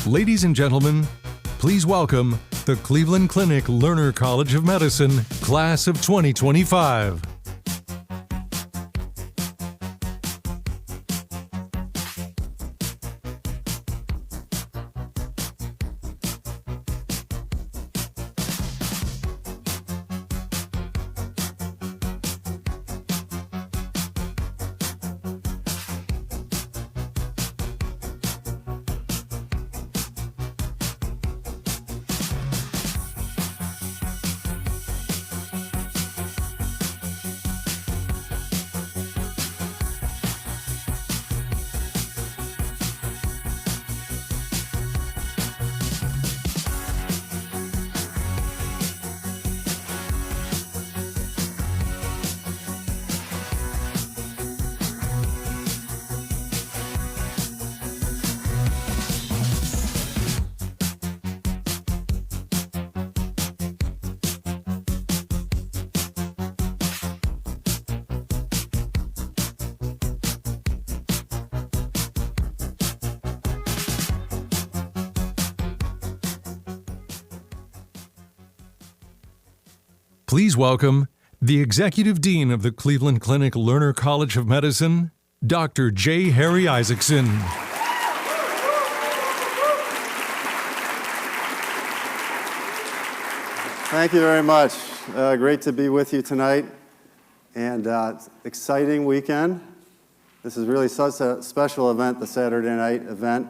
Ladies and gentlemen, please welcome the Cleveland Clinic Lerner College of Medicine, Class of 2025. Please welcome the Executive Dean of the Cleveland Clinic Lerner College of Medicine, Dr. J. Harry Isaacson. Thank you very much. Great to be with you tonight, and exciting weekend. This is really such a special event, the Saturday night event.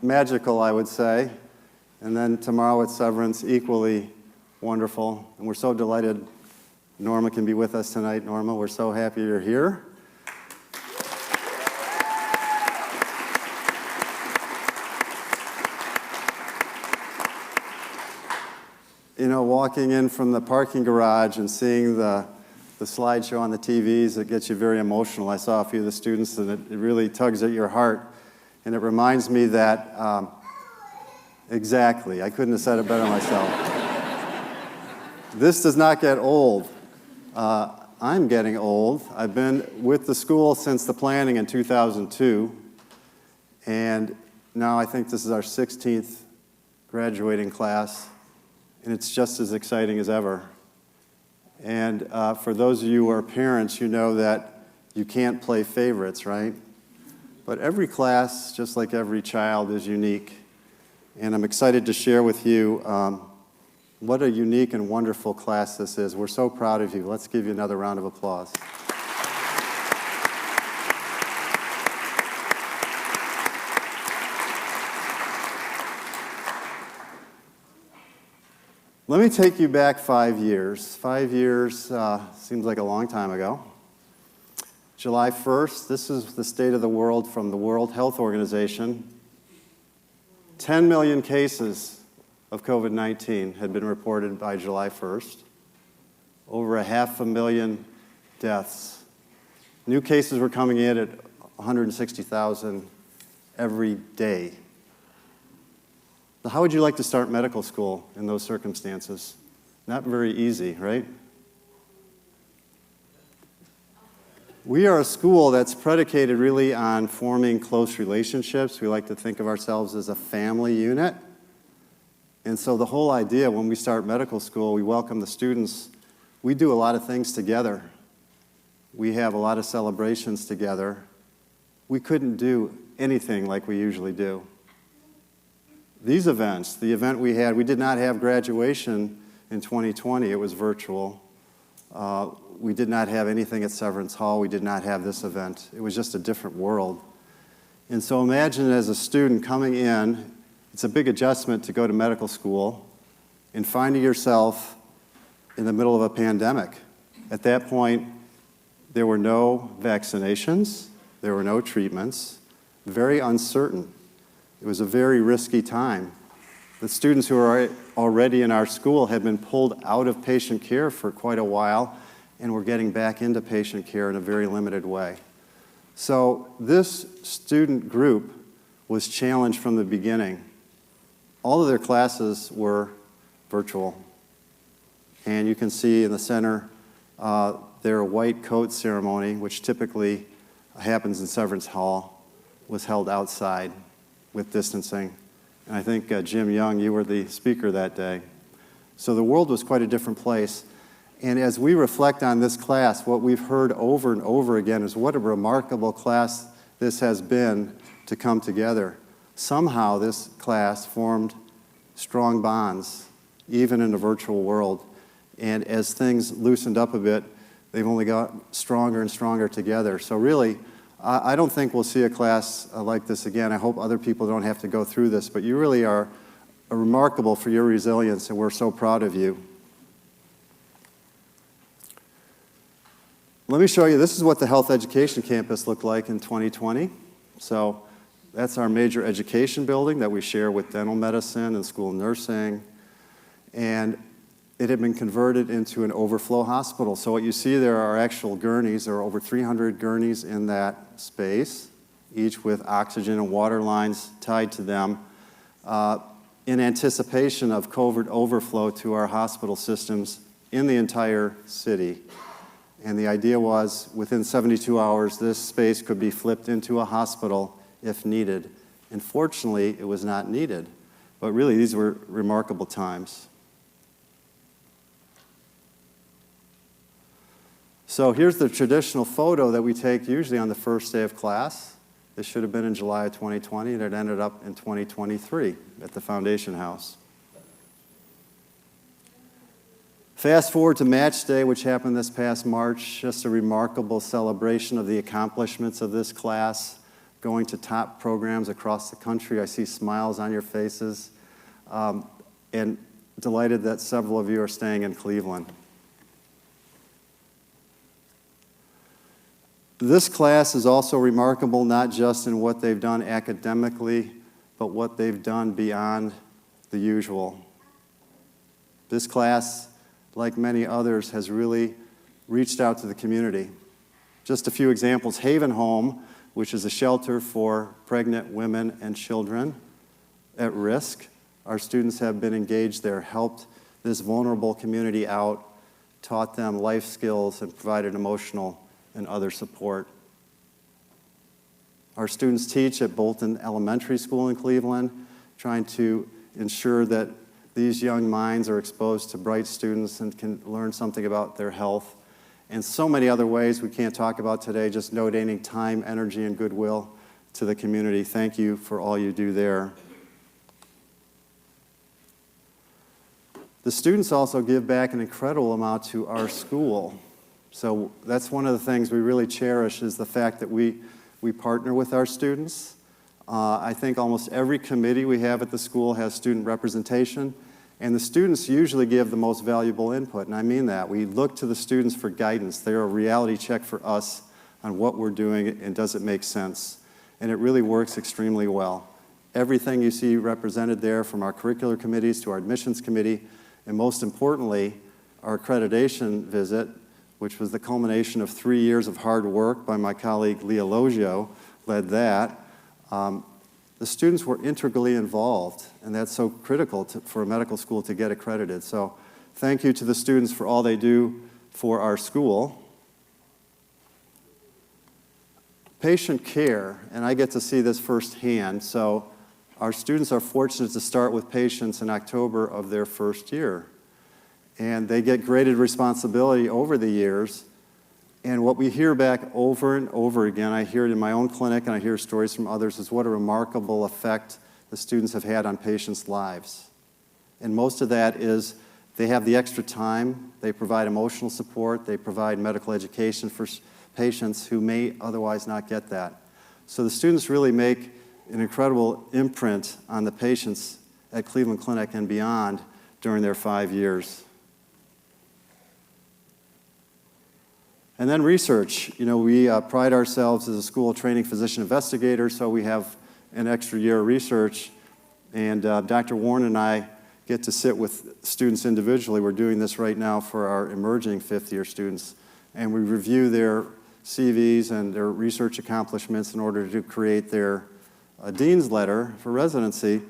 Magical, I would say. And then tomorrow at Severance, equally wonderful. And we're so delighted Norma can be with us tonight. Norma, we're so happy you're here. You know, walking in from the parking garage and seeing the slideshow on the TVs, it gets you very emotional. I saw a few of the students, and it really tugs at your heart. And it reminds me that, exactly, I couldn't have said it better myself. This does not get old. I'm getting old. I've been with the school since the planning in 2002, and now I think this is our 16th graduating class, and it's just as exciting as ever. And for those of you who are parents, you know that you can't play favorites, right? But every class, just like every child, is unique, and I'm excited to share with you what a unique and wonderful class this is. We're so proud of you. Let's give you another round of applause. Let me take you back 5 years. 5 years seems like a long time ago. July 1st, this is the state of the world from the World Health Organization. 10 million cases of COVID-19 had been reported by July 1st. Over 500,000 deaths. New cases were coming in at 160,000 every day. Now, how would you like to start medical school in those circumstances? Not very easy, right? We are a school that's predicated really on forming close relationships. We like to think of ourselves as a family unit. And so the whole idea when we start medical school, we welcome the students. We do a lot of things together. We have a lot of celebrations together. We couldn't do anything like we usually do. These events, the event we had, we did not have graduation in 2020. It was virtual. We did not have anything at Severance Hall. We did not have this event. It was just a different world. And so imagine as a student coming in, it's a big adjustment to go to medical school and finding yourself in the middle of a pandemic. At that point, there were no vaccinations, there were no treatments, very uncertain. It was a very risky time. The students who are already in our school had been pulled out of patient care for quite a while, and were getting back into patient care in a very limited way. So this student group was challenged from the beginning. All of their classes were virtual. And you can see in the center their white coat ceremony, which typically happens in Severance Hall, was held outside with distancing. And I think, Jim Young, you were the speaker that day. So the world was quite a different place. And as we reflect on this class, what we've heard over and over again is what a remarkable class this has been to come together. Somehow this class formed strong bonds, even in a virtual world. And as things loosened up a bit, they've only got stronger and stronger together. So really, I don't think we'll see a class like this again. I hope other people don't have to go through this, but you really are remarkable for your resilience, and we're so proud of you. Let me show you, this is what the Health Education Campus looked like in 2020. So that's our major education building that we share with dental medicine and school nursing. And it had been converted into an overflow hospital. So what you see there are actual gurneys. There are over 300 gurneys in that space, each with oxygen and water lines tied to them, in anticipation of COVID overflow to our hospital systems in the entire city. And the idea was, within 72 hours, this space could be flipped into a hospital if needed. And fortunately, it was not needed. But really, these were remarkable times. So here's the traditional photo that we take usually on the first day of class. This should have been in July of 2020, and it ended up in 2023 at the Foundation House. Fast forward to Match Day, which happened this past March, just a remarkable celebration of the accomplishments of this class, going to top programs across the country. I see smiles on your faces, and delighted that several of you are staying in Cleveland. This class is also remarkable, not just in what they've done academically, but what they've done beyond the usual. This class, like many others, has really reached out to the community. Just a few examples. Haven Home, which is a shelter for pregnant women and children at risk. Our students have been engaged there, helped this vulnerable community out, taught them life skills, and provided emotional and other support. Our students teach at Bolton Elementary School in Cleveland, trying to ensure that these young minds are exposed to bright students and can learn something about their health. And so many other ways we can't talk about today, just donating time, energy, and goodwill to the community. Thank you for all you do there. The students also give back an incredible amount to our school. So that's one of the things we really cherish, is the fact that we partner with our students. I think almost every committee we have at the school has student representation, and the students usually give the most valuable input, and I mean that. We look to the students for guidance. They're a reality check for us on what we're doing and does it make sense. And it really works extremely well. Everything you see represented there, from our curricular committees to our admissions committee, and most importantly, our accreditation visit, which was the culmination of 3 years of hard work by my colleague Leah Logio, led that. The students were integrally involved, and that's so critical for a medical school to get accredited. So thank you to the students for all they do for our school. Patient care, and I get to see this firsthand. So our students are fortunate to start with patients in October of their first year. And they get graded responsibility over the years. And what we hear back over and over again, I hear it in my own clinic and I hear stories from others, is what a remarkable effect the students have had on patients' lives. And most of that is they have the extra time, they provide emotional support, they provide medical education for patients who may otherwise not get that. So the students really make an incredible imprint on the patients at Cleveland Clinic and beyond during their 5 years. And then research. You know, we pride ourselves as a school of training physician investigators, so we have an extra year of research. And Dr. Warren and I get to sit with students individually. We're doing this right now for our emerging fifth-year students. And we review their CVs and their research accomplishments in order to create their dean's letter for residency.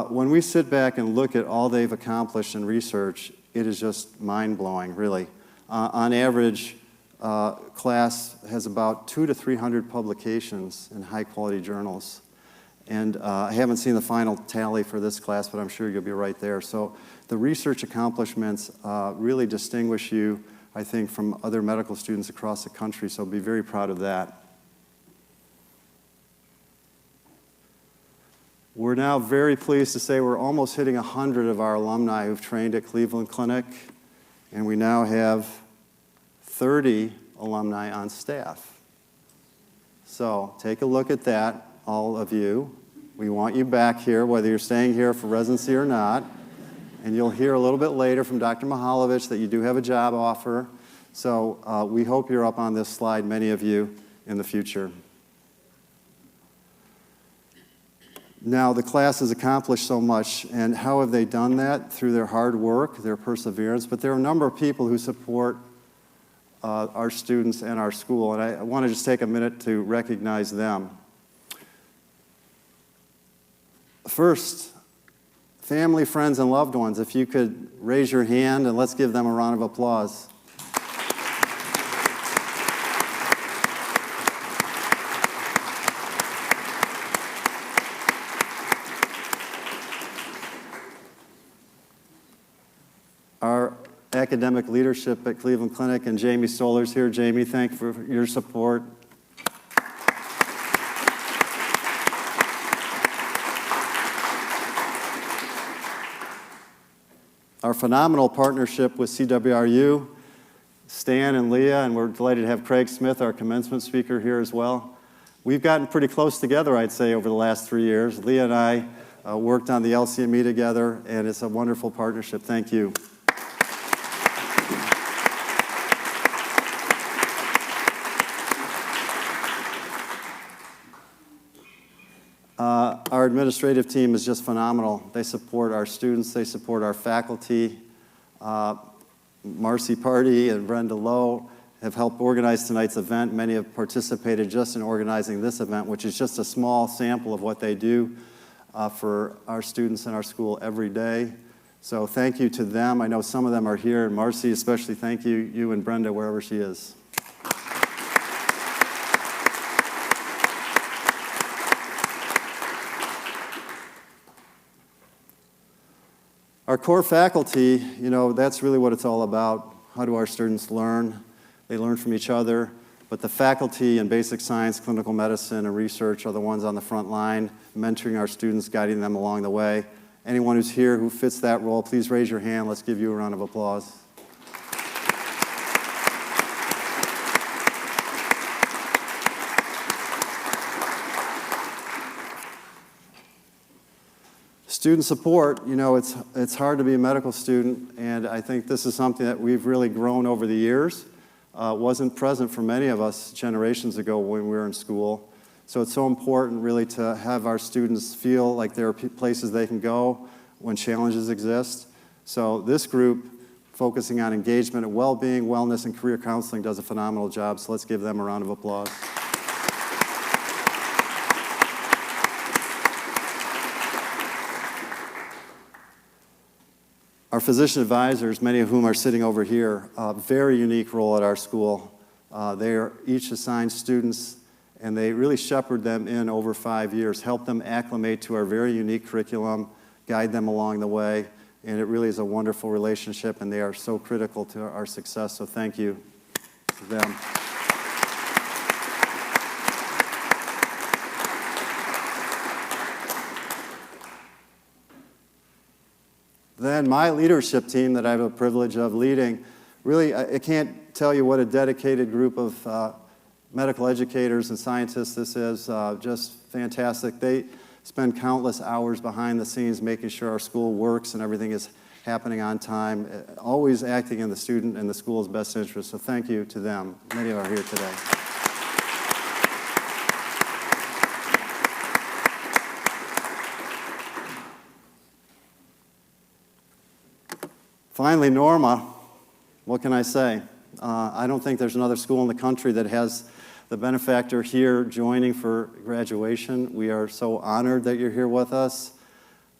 When we sit back and look at all they've accomplished in research, it is just mind-blowing, really. On average, class has about 200 to 300 publications in high-quality journals. And I haven't seen the final tally for this class, but I'm sure you'll be right there. So the research accomplishments really distinguish you, I think, from other medical students across the country, so be very proud of that. We're now very pleased to say we're almost hitting 100 of our alumni who've trained at Cleveland Clinic, and we now have 30 alumni on staff. So take a look at that, all of you. We want you back here, whether you're staying here for residency or not. And you'll hear a little bit later from Dr. Mihalovich that you do have a job offer. So we hope you're up on this slide, many of you, in the future. Now, the class has accomplished so much, and how have they done that? Through their hard work, their perseverance, but there are a number of people who support our students and our school, and I want to just take a minute to recognize them. First, family, friends, and loved ones, if you could raise your hand and let's give them a round of applause. Our academic leadership at Cleveland Clinic, and Jamie Stolar's here. Jamie, thank you for your support. Our phenomenal partnership with CWRU, Stan and Leah, and we're delighted to have Craig Smith, our commencement speaker, here as well. We've gotten pretty close together, I'd say, over the last 3 years. Leah and I worked on the LCME together, and it's a wonderful partnership. Thank you. Our administrative team is just phenomenal. They support our students, they support our faculty. Marcy Party and Brenda Lowe have helped organize tonight's event. Many have participated just in organizing this event, which is just a small sample of what they do for our students in our school every day. So thank you to them. I know some of them are here, and Marcy especially, thank you, you and Brenda, wherever she is. Our core faculty, you know, that's really what it's all about. How do our students learn? They learn from each other, but the faculty in basic science, clinical medicine, and research are the ones on the front line, mentoring our students, guiding them along the way. Anyone who's here who fits that role, please raise your hand. Let's give you a round of applause. Student support, you know, it's hard to be a medical student, and I think this is something that we've really grown over the years. Wasn't present for many of us generations ago when we were in school. So it's so important really to have our students feel like there are places they can go when challenges exist. So this group, focusing on engagement and well-being, wellness, and career counseling, does a phenomenal job, so let's give them a round of applause. Our physician advisors, many of whom are sitting over here, a very unique role at our school. They are each assigned students, and they really shepherd them in over 5 years, help them acclimate to our very unique curriculum, guide them along the way, and it really is a wonderful relationship, and they are so critical to our success, so thank you to them. Then my leadership team that I have the privilege of leading, really, I can't tell you what a dedicated group of medical educators and scientists this is, just fantastic. They spend countless hours behind the scenes making sure our school works and everything is happening on time, always acting in the student and the school's best interest, so thank you to them. Many are here today. Finally, Norma, what can I say? I don't think there's another school in the country that has the benefactor here joining for graduation. We are so honored that you're here with us.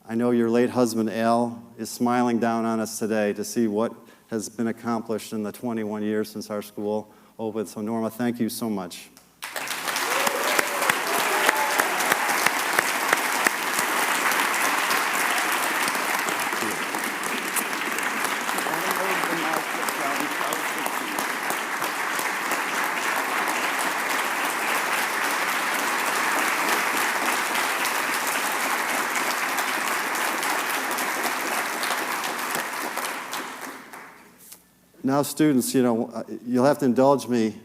I know your late husband, Al, is smiling down on us today to see what has been accomplished in the 21 years since our school opened. So Norma, thank you so much. Now, students, you'll have to indulge me.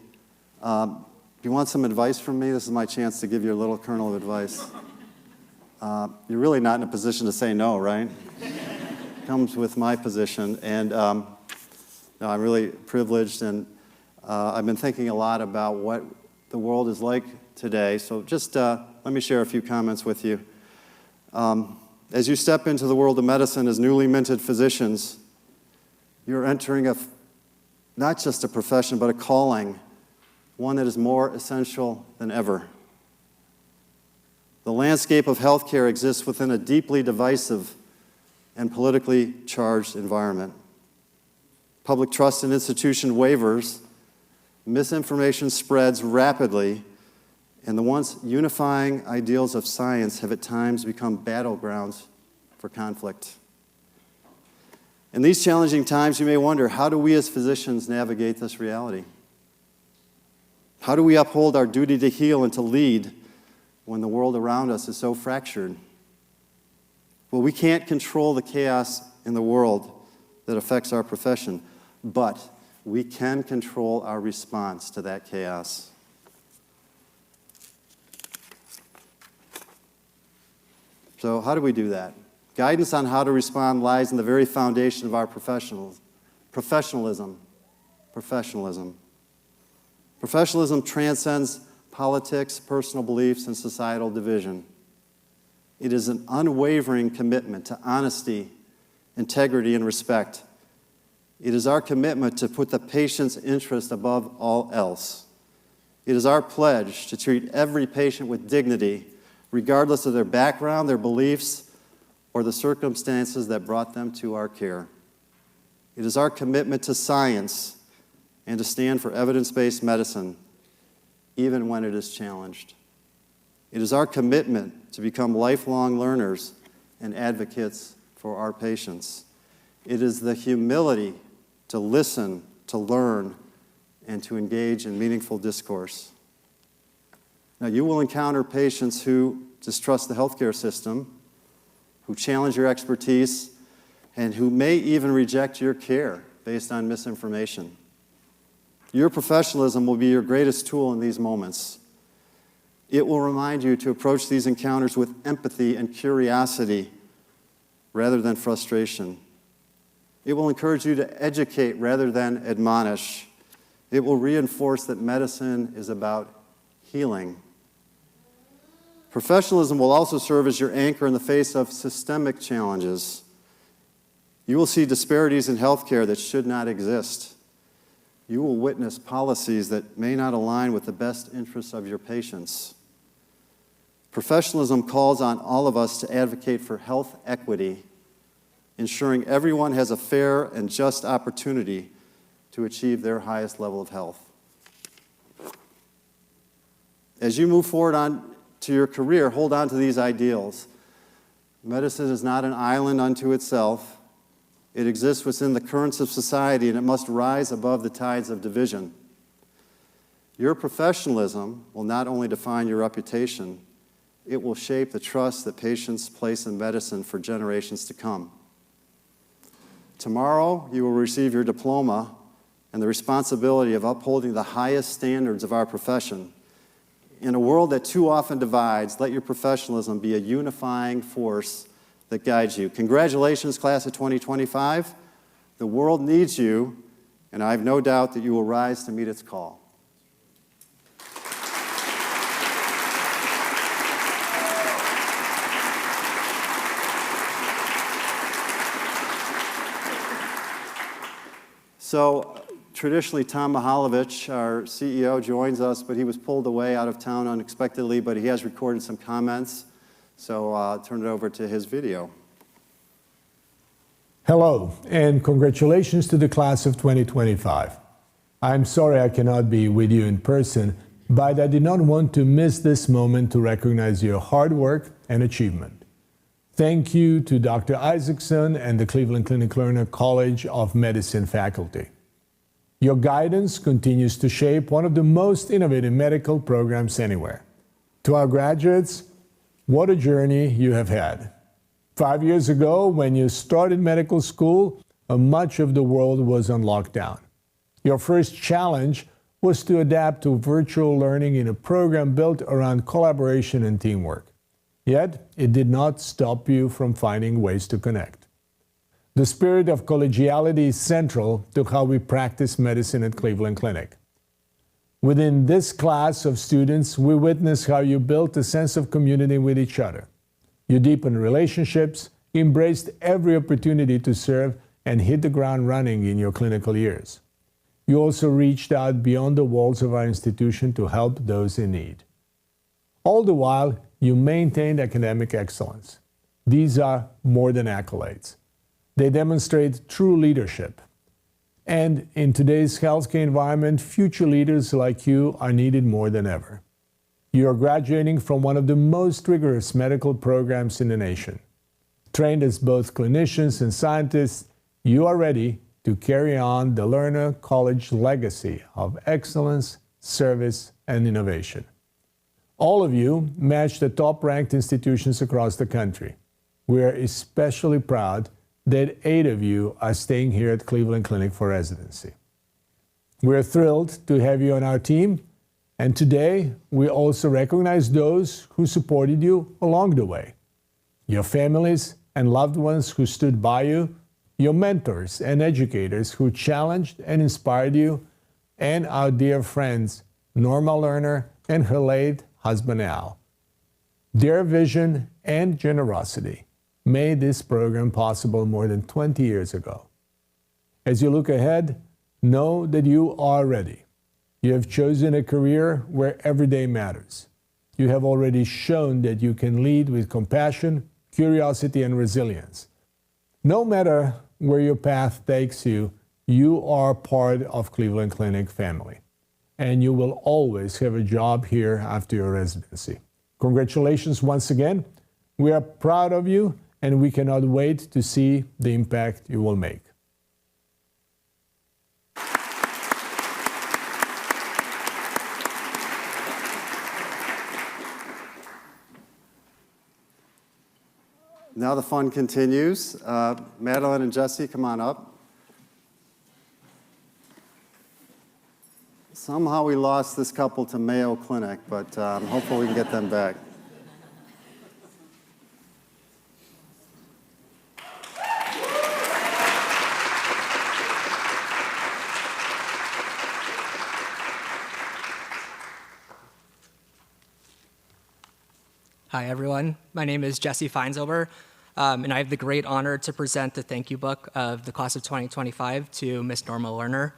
You want some advice from me? This is my chance to give you a little kernel of advice. You're really not in a position to say no, right? Comes with my position, and no, I'm really privileged, and I've been thinking a lot about what the world is like today. So just let me share a few comments with you. As you step into the world of medicine as newly minted physicians, you're entering not just a profession, but a calling, one that is more essential than ever. The landscape of healthcare exists within a deeply divisive and politically charged environment. Public trust in institution wavers, misinformation spreads rapidly, and the once unifying ideals of science have at times become battlegrounds for conflict. In these challenging times, you may wonder, how do we as physicians navigate this reality? How do we uphold our duty to heal and to lead when the world around us is so fractured? Well, we can't control the chaos in the world that affects our profession, but we can control our response to that chaos. So how do we do that? Guidance on how to respond lies in the very foundation of our professionalism. Professionalism transcends politics, personal beliefs, and societal division. It is an unwavering commitment to honesty, integrity, and respect. It is our commitment to put the patient's interest above all else. It is our pledge to treat every patient with dignity, regardless of their background, their beliefs, or the circumstances that brought them to our care. It is our commitment to science and to stand for evidence-based medicine, even when it is challenged. It is our commitment to become lifelong learners and advocates for our patients. It is the humility to listen, to learn, and to engage in meaningful discourse. Now, you will encounter patients who distrust the healthcare system, who challenge your expertise, and who may even reject your care based on misinformation. Your professionalism will be your greatest tool in these moments. It will remind you to approach these encounters with empathy and curiosity rather than frustration. It will encourage you to educate rather than admonish. It will reinforce that medicine is about healing. Professionalism will also serve as your anchor in the face of systemic challenges. You will see disparities in healthcare that should not exist. You will witness policies that may not align with the best interests of your patients. Professionalism calls on all of us to advocate for health equity, ensuring everyone has a fair and just opportunity to achieve their highest level of health. As you move forward on to your career, hold on to these ideals. Medicine is not an island unto itself. It exists within the currents of society, and it must rise above the tides of division. Your professionalism will not only define your reputation, it will shape the trust that patients place in medicine for generations to come. Tomorrow, you will receive your diploma and the responsibility of upholding the highest standards of our profession. In a world that too often divides, let your professionalism be a unifying force that guides you. Congratulations, class of 2025. The world needs you, and I have no doubt that you will rise to meet its call. So, traditionally, Tom Mihalovich, our CEO, joins us, but he was pulled away out of town unexpectedly, but he has recorded some comments, so I'll turn it over to his video. Hello, and congratulations to the class of 2025. I'm sorry I cannot be with you in person, but I did not want to miss this moment to recognize your hard work and achievement. Thank you to Dr. Isaacson and the Cleveland Clinic Lerner College of Medicine faculty. Your guidance continues to shape one of the most innovative medical programs anywhere. To our graduates, what a journey you have had. 5 years ago, when you started medical school, much of the world was on lockdown. Your first challenge was to adapt to virtual learning in a program built around collaboration and teamwork. Yet, it did not stop you from finding ways to connect. The spirit of collegiality is central to how we practice medicine at Cleveland Clinic. Within this class of students, we witness how you built a sense of community with each other. You deepened relationships, embraced every opportunity to serve, and hit the ground running in your clinical years. You also reached out beyond the walls of our institution to help those in need. All the while, you maintained academic excellence. These are more than accolades. They demonstrate true leadership. And in today's healthcare environment, future leaders like you are needed more than ever. You are graduating from one of the most rigorous medical programs in the nation. Trained as both clinicians and scientists, you are ready to carry on the Lerner College legacy of excellence, service, and innovation. All of you match the top-ranked institutions across the country. We are especially proud that 8 of you are staying here at Cleveland Clinic for residency. We're thrilled to have you on our team, and today we also recognize those who supported you along the way. Your families and loved ones who stood by you, your mentors and educators who challenged and inspired you, and our dear friends, Norma Lerner and her late husband Al. Their vision and generosity made this program possible more than 20 years ago. As you look ahead, know that you are ready. You have chosen a career where every day matters. You have already shown that you can lead with compassion, curiosity, and resilience. No matter where your path takes you, you are part of Cleveland Clinic family, and you will always have a job here after your residency. Congratulations once again. We are proud of you, and we cannot wait to see the impact you will make. Now the fun continues. Madeline and Jesse, come on up. Somehow we lost this couple to Mayo Clinic, but hopefully we can get them back. Hi, everyone. My name is Jesse Feinsober, and I have the great honor to present the thank you book of the class of 2025 to Miss Norma Lerner.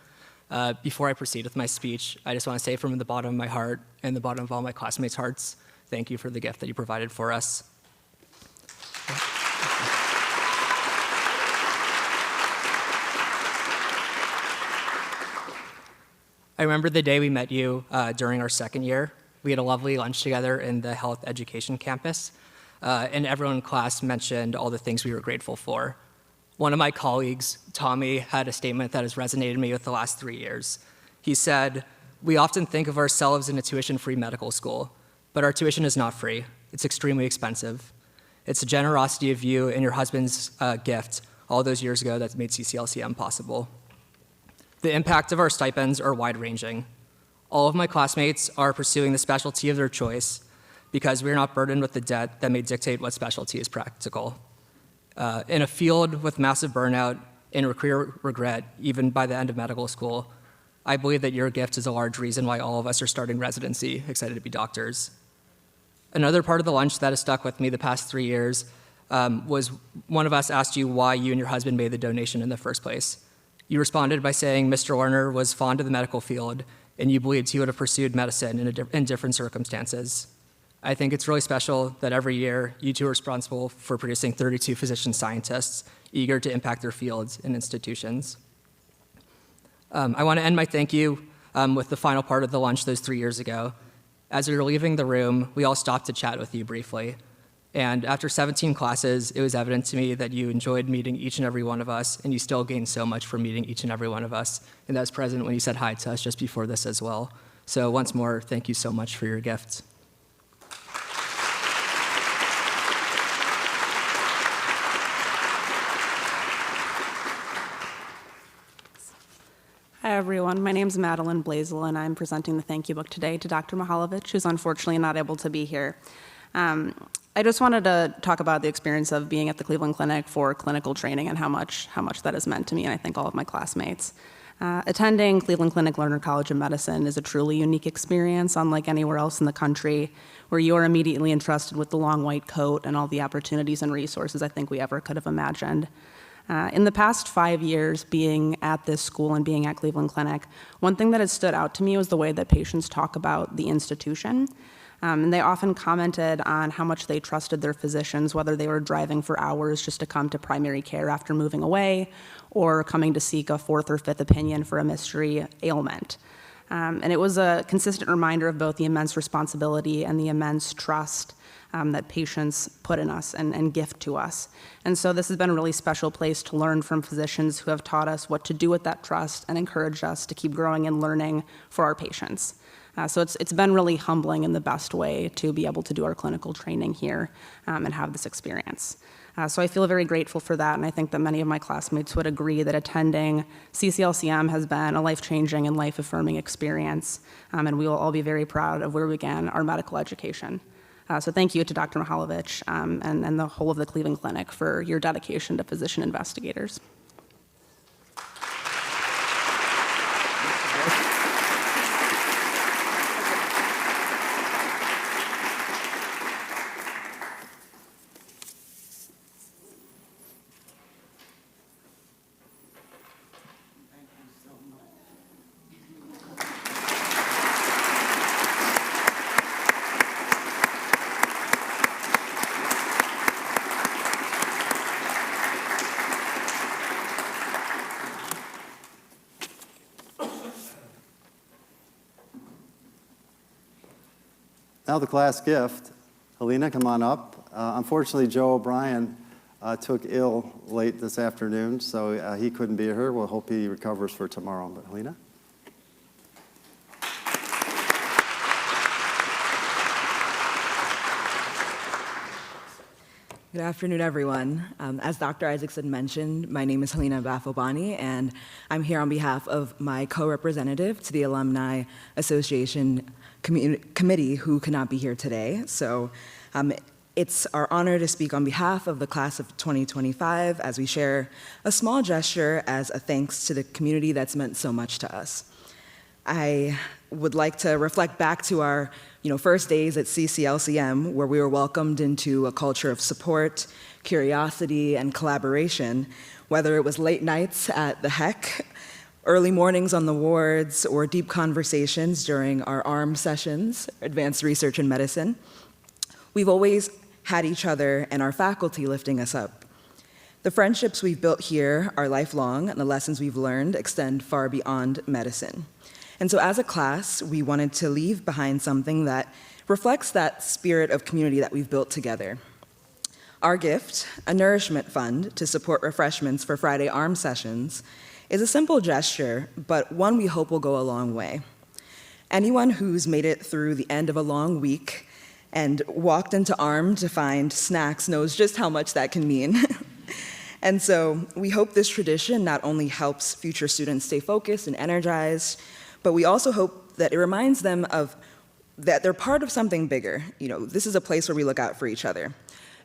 Before I proceed with my speech, I just want to say from the bottom of my heart and the bottom of all my classmates' hearts, thank you for the gift that you provided for us. I remember the day we met you during our second year. We had a lovely lunch together in the health education campus, and everyone in class mentioned all the things we were grateful for. One of my colleagues, Tommy, had a statement that has resonated with me with the last 3 years. He said, "We often think of ourselves in a tuition-free medical school, but our tuition is not free. It's extremely expensive. It's the generosity of you and your husband's gift all those years ago that made CCLCM possible." The impact of our stipends are wide-ranging. All of my classmates are pursuing the specialty of their choice because we're not burdened with the debt that may dictate what specialty is practical. In a field with massive burnout and career regret, even by the end of medical school, I believe that your gift is a large reason why all of us are starting residency, excited to be doctors. Another part of the lunch that has stuck with me the past 3 years was one of us asked you why you and your husband made the donation in the first place. You responded by saying Mr. Lerner was fond of the medical field and you believed he would have pursued medicine in different circumstances. I think it's really special that every year you two are responsible for producing 32 physician scientists eager to impact their fields and institutions. I want to end my thank you with the final part of the lunch those 3 years ago. As we were leaving the room, we all stopped to chat with you briefly. And after 17 classes, it was evident to me that you enjoyed meeting each and every one of us, and you still gained so much from meeting each and every one of us. And that was present when you said hi to us just before this as well. So once more, thank you so much for your gift. Hi, everyone. My name is Madeline Blazel, and I'm presenting the thank you book today to Dr. Mihalovich, who's unfortunately not able to be here. I just wanted to talk about the experience of being at the Cleveland Clinic for clinical training and how much that has meant to me, and I think all of my classmates. Attending Cleveland Clinic Lerner College of Medicine is a truly unique experience, unlike anywhere else in the country, where you are immediately entrusted with the long white coat and all the opportunities and resources I think we ever could have imagined. In the past 5 years being at this school and being at Cleveland Clinic, one thing that has stood out to me was the way that patients talk about the institution. And they often commented on how much they trusted their physicians, whether they were driving for hours just to come to primary care after moving away, or coming to seek a fourth or fifth opinion for a mystery ailment. And it was a consistent reminder of both the immense responsibility and the immense trust that patients put in us and gift to us. And so this has been a really special place to learn from physicians who have taught us what to do with that trust and encouraged us to keep growing and learning for our patients. So it's been really humbling in the best way to be able to do our clinical training here and have this experience. So I feel very grateful for that, and I think that many of my classmates would agree that attending CCLCM has been a life-changing and life-affirming experience, and we will all be very proud of where we began our medical education. So thank you to Dr. Mihalovich and the whole of the Cleveland Clinic for your dedication to physician investigators. Now the class gift. Helena, come on up. Unfortunately, Joe O'Brien took ill late this afternoon, so he couldn't be here. We'll hope he recovers for tomorrow. But Helena? Good afternoon, everyone. As Dr. Isaacson mentioned, my name is Helena Bafobani, and I'm here on behalf of my co-representative to the Alumni Association Committee who could not be here today. So it's our honor to speak on behalf of the class of 2025 as we share a small gesture as a thanks to the community that's meant so much to us. I would like to reflect back to our first days at CCLCM, where we were welcomed into a culture of support, curiosity, and collaboration, whether it was late nights at the HEC, early mornings on the wards, or deep conversations during our ARM sessions, Advanced Research in Medicine. We've always had each other and our faculty lifting us up. The friendships we've built here are lifelong, and the lessons we've learned extend far beyond medicine. And so as a class, we wanted to leave behind something that reflects that spirit of community that we've built together. Our gift, a nourishment fund to support refreshments for Friday ARM sessions, is a simple gesture, but one we hope will go a long way. Anyone who's made it through the end of a long week and walked into ARM to find snacks knows just how much that can mean. And so we hope this tradition not only helps future students stay focused and energized, but we also hope that it reminds them of that they're part of something bigger. This is a place where we look out for each other.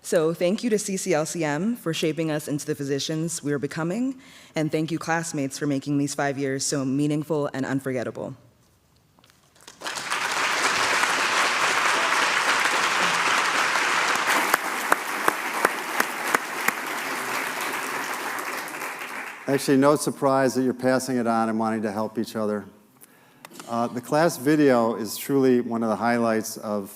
So thank you to CCLCM for shaping us into the physicians we are becoming, and thank you classmates for making these 5 years so meaningful and unforgettable. Actually, no surprise that you're passing it on and wanting to help each other. The class video is truly one of the highlights of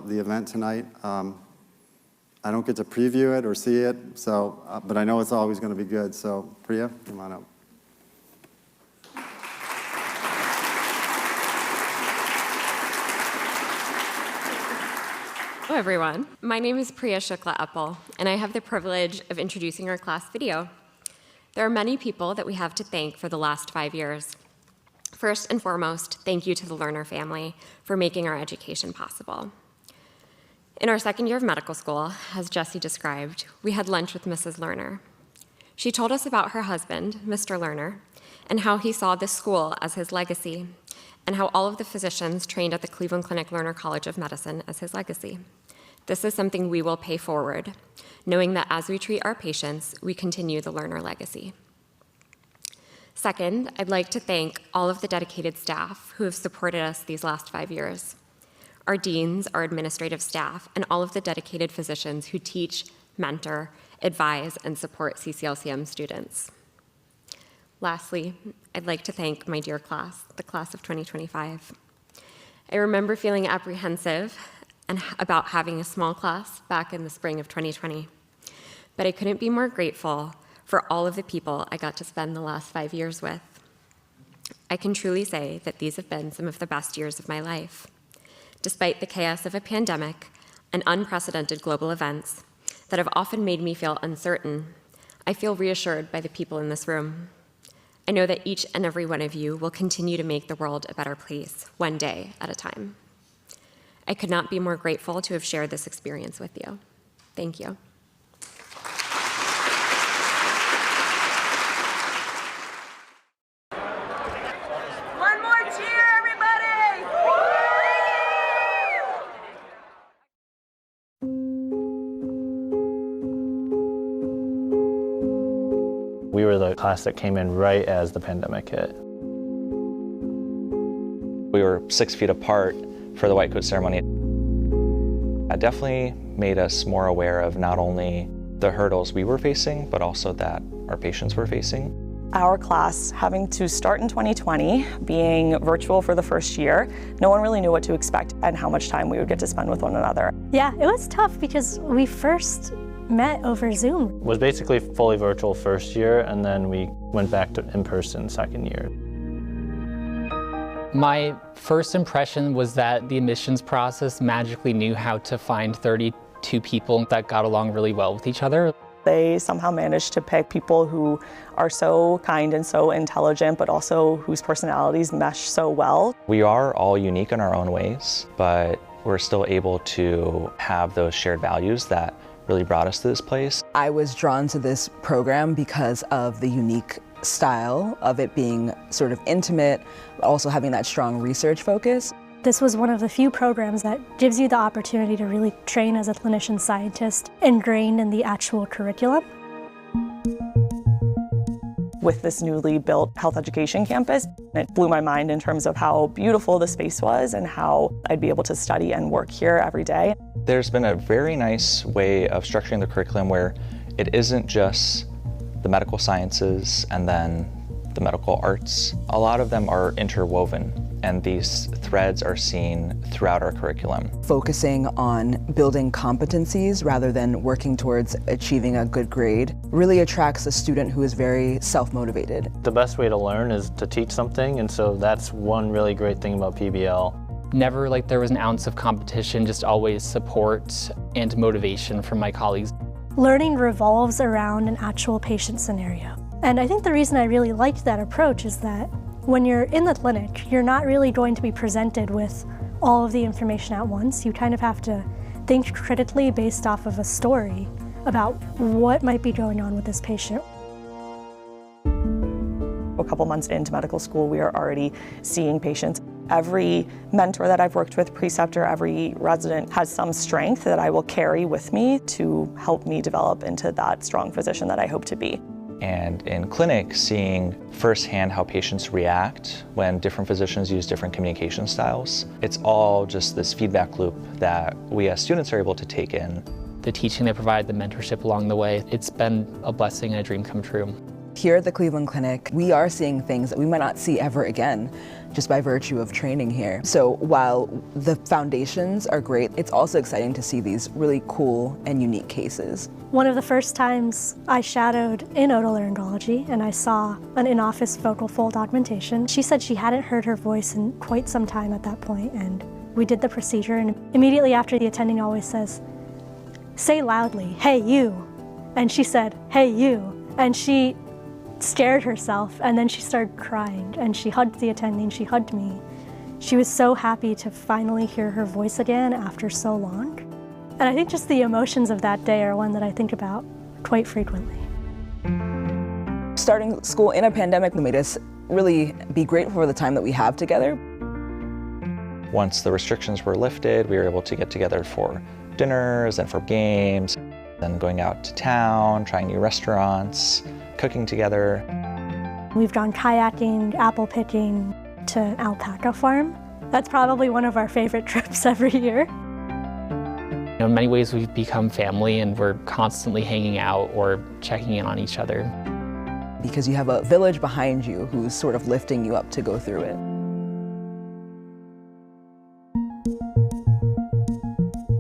the event tonight. I don't get to preview it or see it, so but I know it's always going to be good. So, Priya, come on up. Hello, everyone. My name is Priya Shukla-Uppal, and I have the privilege of introducing our class video. There are many people that we have to thank for the last 5 years. First and foremost, thank you to the Lerner family for making our education possible. In our second year of medical school, as Jesse described, we had lunch with Mrs. Lerner. She told us about her husband, Mr. Lerner, and how he saw this school as his legacy, and how all of the physicians trained at the Cleveland Clinic Lerner College of Medicine as his legacy. This is something we will pay forward, knowing that as we treat our patients, we continue the Lerner legacy. Second, I'd like to thank all of the dedicated staff who have supported us these last 5 years. Our deans, our administrative staff, and all of the dedicated physicians who teach, mentor, advise, and support CCLCM students. Lastly, I'd like to thank my dear class, the class of 2025. I remember feeling apprehensive about having a small class back in the spring of 2020, but I couldn't be more grateful for all of the people I got to spend the last 5 years with. I can truly say that these have been some of the best years of my life. Despite the chaos of a pandemic and unprecedented global events that have often made me feel uncertain, I feel reassured by the people in this room. I know that each and every one of you will continue to make the world a better place, one day at a time. I could not be more grateful to have shared this experience with you. Thank you. One more cheer, everybody! We were the class that came in right as the pandemic hit. We were 6 feet apart for the white coat ceremony. It definitely made us more aware of not only the hurdles we were facing, but also that our patients were facing. Our class having to start in 2020, being virtual for the first year, no one really knew what to expect and how much time we would get to spend with one another. Yeah, it was tough because we first met over Zoom. It was basically fully virtual first year, and then we went back to in-person second year. My first impression was that the admissions process magically knew how to find 32 people that got along really well with each other. They somehow managed to pick people who are so kind and so intelligent, but also whose personalities mesh so well. We are all unique in our own ways, but we're still able to have those shared values that really brought us to this place. I was drawn to this program because of the unique style of it being sort of intimate, also having that strong research focus. This was one of the few programs that gives you the opportunity to really train as a clinician scientist ingrained in the actual curriculum. With this newly built health education campus, it blew my mind in terms of how beautiful the space was and how I'd be able to study and work here every day. There's been a very nice way of structuring the curriculum where it isn't just the medical sciences and then the medical arts. A lot of them are interwoven, and these threads are seen throughout our curriculum. Focusing on building competencies rather than working towards achieving a good grade really attracts a student who is very self-motivated. The best way to learn is to teach something, and so that's one really great thing about PBL. Never like there was an ounce of competition, just always support and motivation from my colleagues. Learning revolves around an actual patient scenario. And I think the reason I really liked that approach is that when you're in the clinic, you're not really going to be presented with all of the information at once. You kind of have to think critically based off of a story about what might be going on with this patient. A couple months into medical school, we are already seeing patients. Every mentor that I've worked with, preceptor, every resident has some strength that I will carry with me to help me develop into that strong physician that I hope to be. And in clinic, seeing firsthand how patients react when different physicians use different communication styles. It's all just this feedback loop that we as students are able to take in. The teaching they provide, the mentorship along the way, it's been a blessing and a dream come true. Here at the Cleveland Clinic, we are seeing things that we might not see ever again, just by virtue of training here. So while the foundations are great, it's also exciting to see these really cool and unique cases. One of the first times I shadowed in otolaryngology and I saw an in-office vocal fold augmentation. She said she hadn't heard her voice in quite some time at that point, and we did the procedure, and immediately after the attending always says, "Say loudly, hey you." And she said, "Hey you." And she scared herself, and then she started crying, and she hugged the attending, she hugged me. She was so happy to finally hear her voice again after so long. And I think just the emotions of that day are one that I think about quite frequently. Starting school in a pandemic made us really be grateful for the time that we have together. Once the restrictions were lifted, we were able to get together for dinners and for games, then going out to town, trying new restaurants, cooking together. We've gone kayaking, apple picking, to an alpaca farm. That's probably one of our favorite trips every year. In many ways, we've become family and we're constantly hanging out or checking in on each other. Because you have a village behind you who's sort of lifting you up to go through it.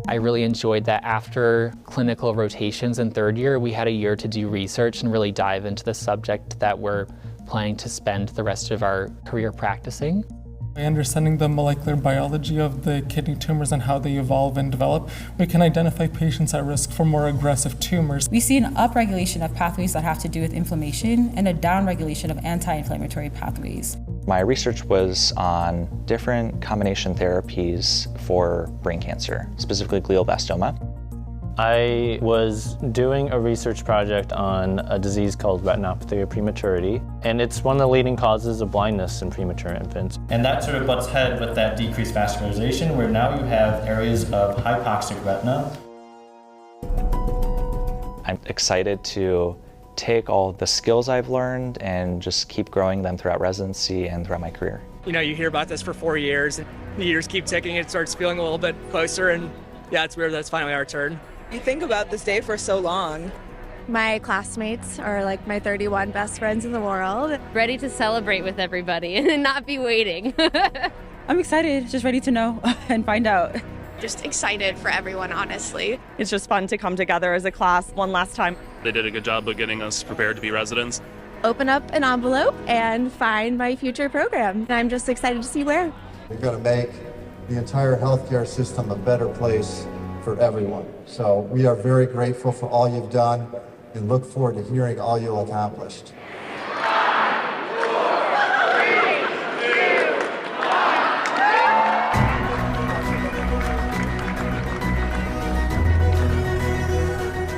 I really enjoyed that after clinical rotations in third year, we had a year to do research and really dive into the subject that we're planning to spend the rest of our career practicing. By understanding the molecular biology of the kidney tumors and how they evolve and develop, we can identify patients at risk for more aggressive tumors. We see an upregulation of pathways that have to do with inflammation and a downregulation of anti-inflammatory pathways. My research was on different combination therapies for brain cancer, specifically glioblastoma. I was doing a research project on a disease called retinopathy of prematurity, and it's one of the leading causes of blindness in premature infants. And that sort of butts head with that decreased vascularization, where now you have areas of hypoxic retina. I'm excited to take all the skills I've learned and just keep growing them throughout residency and throughout my career. You know, you hear about this for 4 years, and the years keep ticking, it starts feeling a little bit closer, and yeah, it's weird that it's finally our turn. You think about this day for so long. My classmates are like my 31 best friends in the world. Ready to celebrate with everybody and not be waiting. I'm excited, just ready to know and find out. Just excited for everyone, honestly. It's just fun to come together as a class one last time. They did a good job of getting us prepared to be residents. Open up an envelope and find my future program. I'm just excited to see where. We're going to make the entire healthcare system a better place for everyone. So we are very grateful for all you've done and look forward to hearing all you accomplished.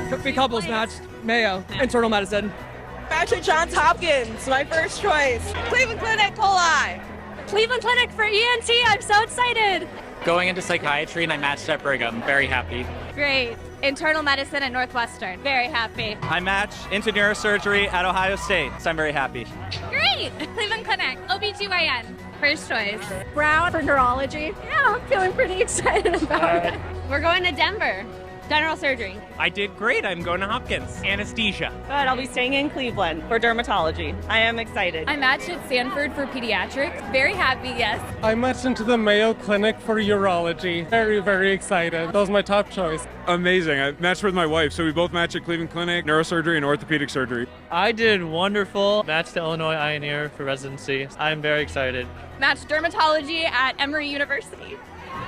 Took me couples matched, Mayo, internal medicine. Match at Johns Hopkins, my first choice. Cleveland Clinic, coli. Cleveland Clinic for ENT, I'm so excited. Going into psychiatry and I matched at Brigham, very happy. Great. Internal medicine at Northwestern, very happy. I matched into neurosurgery at Ohio State, so I'm very happy. Great. Cleveland Clinic, OBGYN, first choice. Brown for neurology. Yeah, I'm feeling pretty excited about it. We're going to Denver. General surgery. I did great. I'm going to Hopkins. Anesthesia. Good, I'll be staying in Cleveland for dermatology. I am excited. I matched at Stanford for pediatrics. Very happy, yes. I matched into the Mayo Clinic for urology. Very, very excited. That was my top choice. Amazing. I matched with my wife, so we both matched at Cleveland Clinic, neurosurgery and orthopedic surgery. I did wonderful. Matched to Illinois Ioneer for residency. I'm very excited. Matched dermatology at Emory University.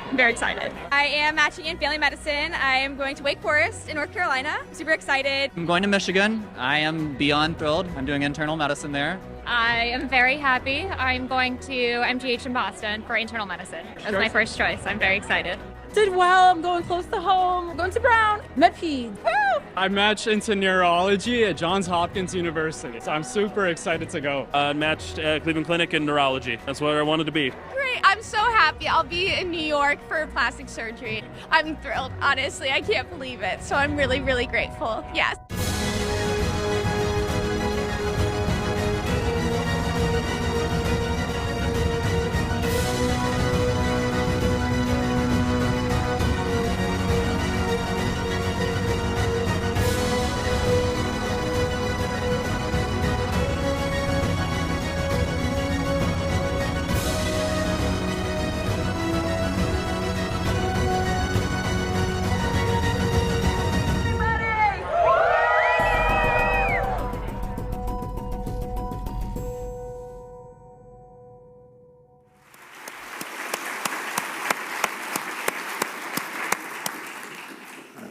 I'm very excited. I am matching in family medicine. I am going to Wake Forest in North Carolina. I'm super excited. I'm going to Michigan. I am beyond thrilled. I'm doing internal medicine there. I am very happy. I'm going to MGH in Boston for internal medicine. That's my first choice. I'm very excited. Did well, I'm going close to home. I'm going to Brown. MedPed. Woo! I matched into neurology at Johns Hopkins University, so I'm super excited to go. Matched at Cleveland Clinic in neurology. That's where I wanted to be. Great, I'm so happy. I'll be in New York for plastic surgery. I'm thrilled, honestly. I can't believe it. So I'm really, really grateful. Yes.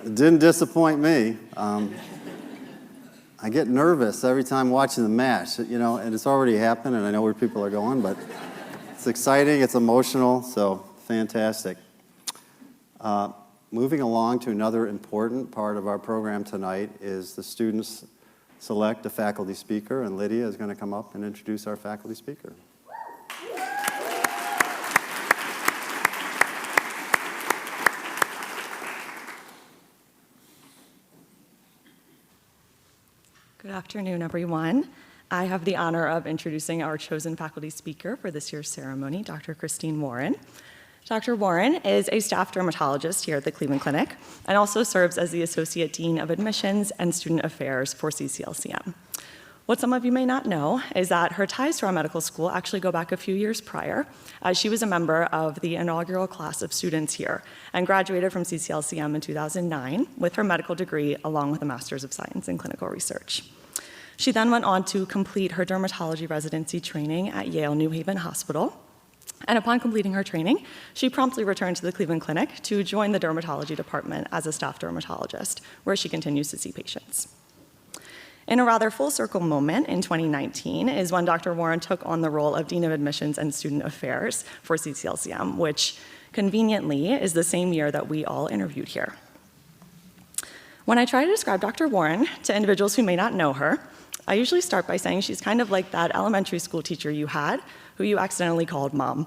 It didn't disappoint me. I get nervous every time watching the match, you know, and it's already happened, and I know where people are going, but it's exciting, it's emotional, so fantastic. Moving along to another important part of our program tonight is the students select a faculty speaker, and Lydia is going to come up and introduce our faculty speaker. Good afternoon, everyone. I have the honor of introducing our chosen faculty speaker for this year's ceremony, Dr. Christine Warren. Dr. Warren is a staff dermatologist here at the Cleveland Clinic and also serves as the Associate Dean of Admissions and Student Affairs for CCLCM. What some of you may not know is that her ties to our medical school actually go back a few years prior, as she was a member of the inaugural class of students here and graduated from CCLCM in 2009 with her medical degree along with a Master's of Science in Clinical Research. She then went on to complete her dermatology residency training at Yale New Haven Hospital. And upon completing her training, she promptly returned to the Cleveland Clinic to join the dermatology department as a staff dermatologist, where she continues to see patients. In a rather full circle moment in 2019 is when Dr. Warren took on the role of Dean of Admissions and Student Affairs for CCLCM, which conveniently is the same year that we all interviewed here. When I try to describe Dr. Warren to individuals who may not know her, I usually start by saying she's kind of like that elementary school teacher you had who you accidentally called mom.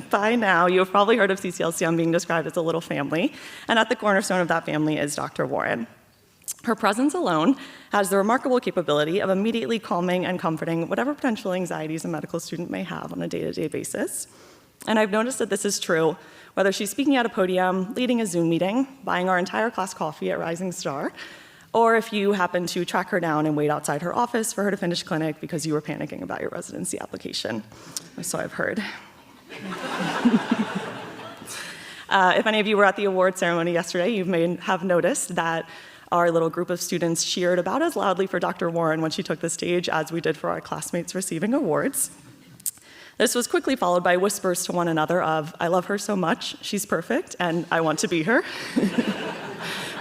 By now, you have probably heard of CCLCM being described as a little family, and at the cornerstone of that family is Dr. Warren. Her presence alone has the remarkable capability of immediately calming and comforting whatever potential anxieties a medical student may have on a day-to-day basis. And I've noticed that this is true whether she's speaking at a podium, leading a Zoom meeting, buying our entire class coffee at Rising Star, or if you happen to track her down and wait outside her office for her to finish clinic because you were panicking about your residency application. So I've heard. If any of you were at the award ceremony yesterday, you may have noticed that our little group of students cheered about as loudly for Dr. Warren when she took the stage as we did for our classmates receiving awards. This was quickly followed by whispers to one another of, "I love her so much, she's perfect, and I want to be her,"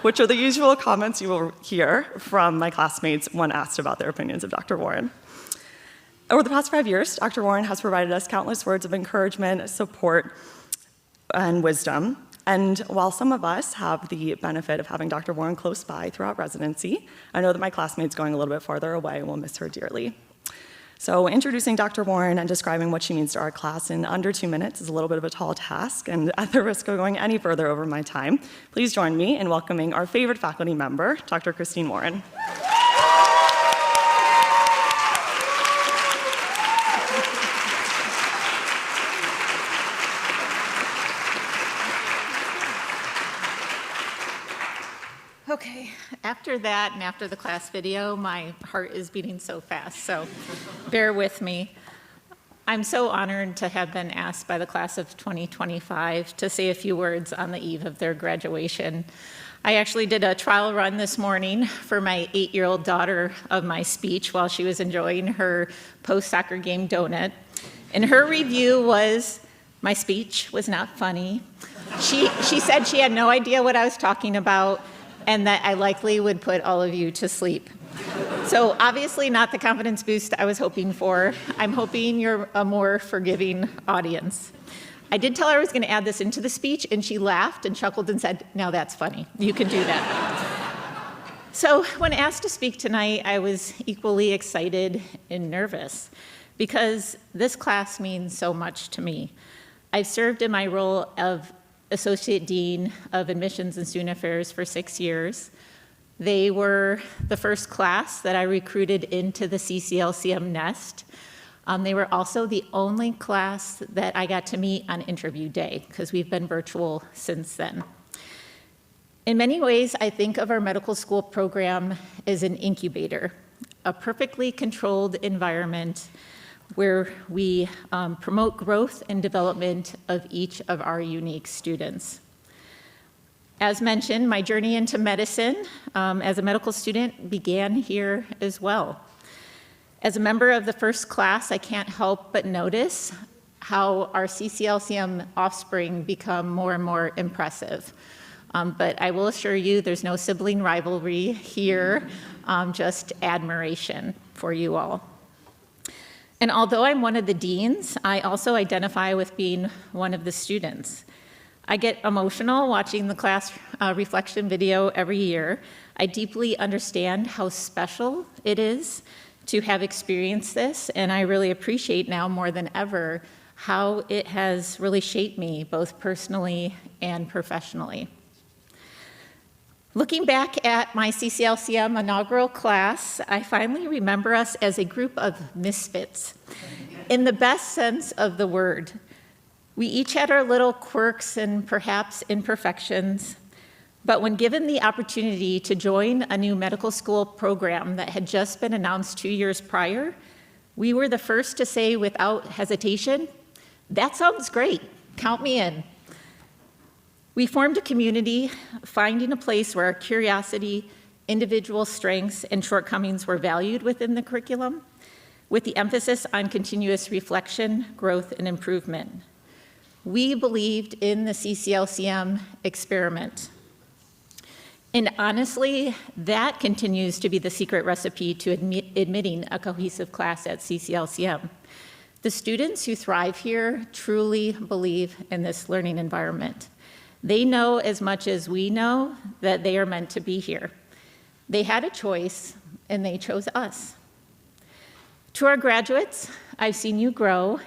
which are the usual comments you will hear from my classmates when asked about their opinions of Dr. Warren. Over the past 5 years, Dr. Warren has provided us countless words of encouragement, support, and wisdom. And while some of us have the benefit of having Dr. Warren close by throughout residency, I know that my classmates going a little bit farther away will miss her dearly. So introducing Dr. Warren and describing what she means to our class in under 2 minutes is a little bit of a tall task, and at the risk of going any further over my time, please join me in welcoming our favorite faculty member, Dr. Christine Warren. Okay, after that and after the class video, my heart is beating so fast, so bear with me. I'm so honored to have been asked by the class of 2025 to say a few words on the eve of their graduation. I actually did a trial run this morning for my 8-year-old daughter of my speech while she was enjoying her post-soccer game donut. And her review was, my speech was not funny. She said she had no idea what I was talking about, and that I likely would put all of you to sleep. So obviously not the confidence boost I was hoping for. I'm hoping you're a more forgiving audience. I did tell her I was going to add this into the speech, and she laughed and chuckled and said, "Now that's funny. You can do that." So when asked to speak tonight, I was equally excited and nervous because this class means so much to me. I've served in my role of Associate Dean of Admissions and Student Affairs for 6 years. They were the first class that I recruited into the CCLCM nest. They were also the only class that I got to meet on interview day because we've been virtual since then. In many ways, I think of our medical school program as an incubator, a perfectly controlled environment where we promote growth and development of each of our unique students. As mentioned, my journey into medicine as a medical student began here as well. As a member of the first class, I can't help but notice how our CCLCM offspring become more and more impressive. But I will assure you there's no sibling rivalry here, just admiration for you all. And although I'm one of the deans, I also identify with being one of the students. I get emotional watching the class reflection video every year. I deeply understand how special it is to have experienced this, and I really appreciate now more than ever how it has really shaped me, both personally and professionally. Looking back at my CCLCM inaugural class, I finally remember us as a group of misfits, in the best sense of the word. We each had our little quirks and perhaps imperfections, but when given the opportunity to join a new medical school program that had just been announced 2 years prior, we were the first to say without hesitation, "That sounds great, count me in." We formed a community, finding a place where our curiosity, individual strengths, and shortcomings were valued within the curriculum, with the emphasis on continuous reflection, growth, and improvement. We believed in the CCLCM experiment. And honestly, that continues to be the secret recipe to admitting a cohesive class at CCLCM. The students who thrive here truly believe in this learning environment. They know as much as we know that they are meant to be here. They had a choice, and they chose us. To our graduates, I've seen you grow,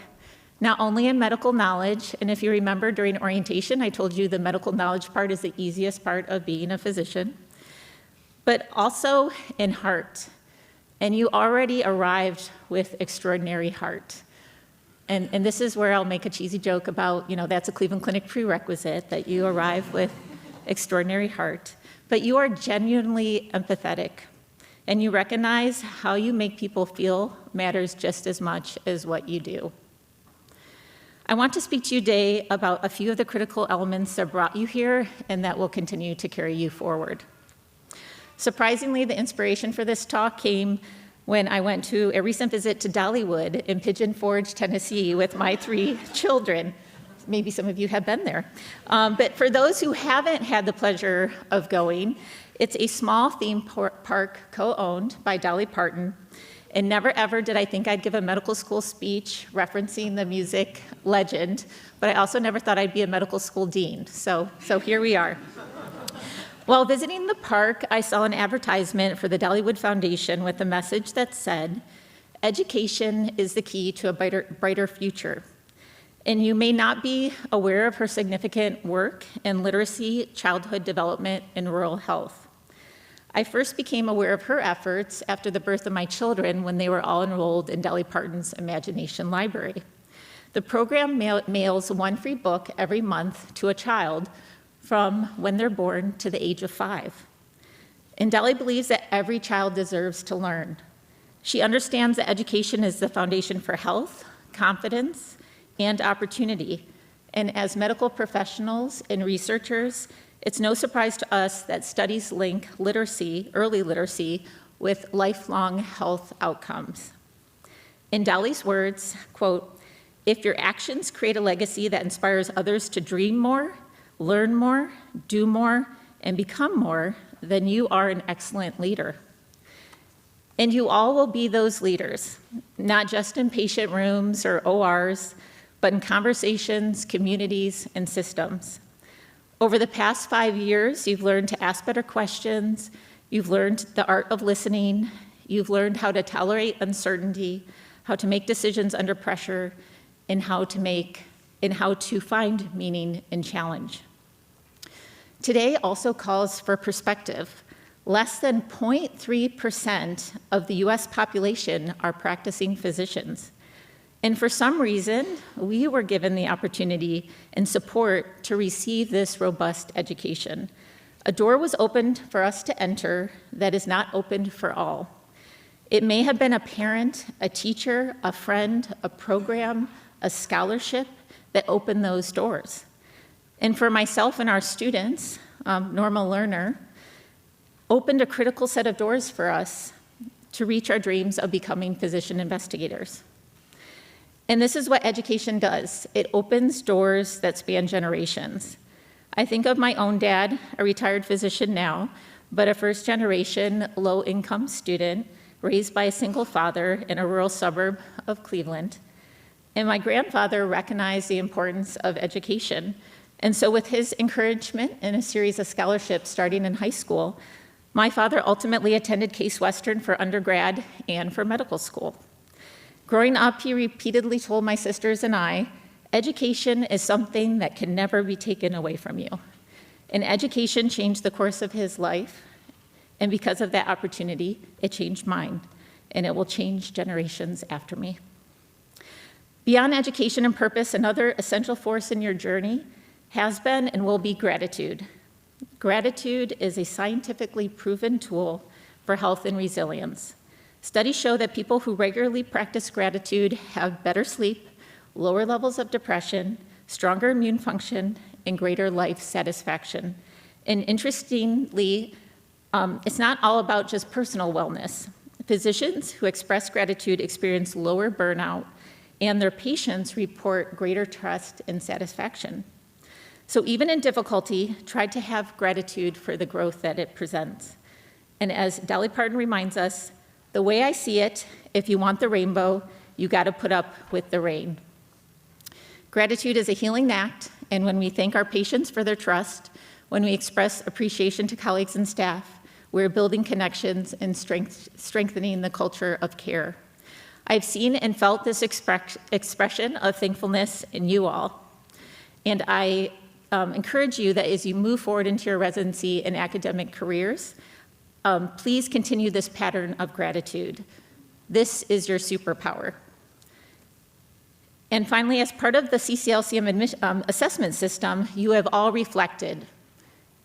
not only in medical knowledge, and if you remember during orientation, I told you the medical knowledge part is the easiest part of being a physician, but also in heart. And you already arrived with extraordinary heart. And this is where I'll make a cheesy joke about, that's a Cleveland Clinic prerequisite, that you arrive with extraordinary heart. But you are genuinely empathetic, and you recognize how you make people feel matters just as much as what you do. I want to speak to you today about a few of the critical elements that brought you here and that will continue to carry you forward. Surprisingly, the inspiration for this talk came when I went to a recent visit to Dollywood in Pigeon Forge, Tennessee with my 3 children. Maybe some of you have been there. But for those who haven't had the pleasure of going, it's a small theme park co-owned by Dolly Parton. And never ever did I think I'd give a medical school speech referencing the music legend, but I also never thought I'd be a medical school dean. So here we are. While visiting the park, I saw an advertisement for the Dollywood Foundation with a message that said, "Education is the key to a brighter future." And you may not be aware of her significant work in literacy, childhood development, and rural health. I first became aware of her efforts after the birth of my children when they were all enrolled in Dolly Parton's Imagination Library. The program mails 1 free book every month to a child from when they're born to the age of 5. And Dolly believes that every child deserves to learn. She understands that education is the foundation for health, confidence, and opportunity. And as medical professionals and researchers, it's no surprise to us that studies link literacy, early literacy, with lifelong health outcomes. In Dolly's words, quote, "If your actions create a legacy that inspires others to dream more, learn more, do more, and become more, then you are an excellent leader." And you all will be those leaders, not just in patient rooms or ORs, but in conversations, communities, and systems. Over the past 5 years, you've learned to ask better questions, you've learned the art of listening, you've learned how to tolerate uncertainty, how to make decisions under pressure, and how to find meaning in challenge. Today also calls for perspective. Less than 0.3% of the US population are practicing physicians. And for some reason, we were given the opportunity and support to receive this robust education. A door was opened for us to enter that is not opened for all. It may have been a parent, a teacher, a friend, a program, a scholarship that opened those doors. And for myself and our students, Norma Lerner opened a critical set of doors for us to reach our dreams of becoming physician investigators. And this is what education does. It opens doors that span generations. I think of my own dad, a retired physician now, but a first-generation low-income student raised by a single father in a rural suburb of Cleveland. And my grandfather recognized the importance of education And so with his encouragement and a series of scholarships starting in high school, my father ultimately attended Case Western for undergrad and for medical school. Growing up, he repeatedly told my sisters and I, education is something that can never be taken away from you. And education changed the course of his life, and because of that opportunity, it changed mine, and it will change generations after me. Beyond education and purpose, another essential force in your journey has been and will be gratitude. Gratitude is a scientifically proven tool for health and resilience. Studies show that people who regularly practice gratitude have better sleep, lower levels of depression, stronger immune function, and greater life satisfaction. And interestingly, it's not all about just personal wellness. Physicians who express gratitude experience lower burnout, and their patients report greater trust and satisfaction. So even in difficulty, try to have gratitude for the growth that it presents. And as Dolly Parton reminds us, the way I see it, if you want the rainbow, you got to put up with the rain. Gratitude is a healing act, and when we thank our patients for their trust, when we express appreciation to colleagues and staff, we're building connections and strengthening the culture of care. I've seen and felt this expression of thankfulness in you all, and I encourage you that as you move forward into your residency and academic careers, please continue this pattern of gratitude. This is your superpower. And finally, as part of the CCLCM assessment system, you have all reflected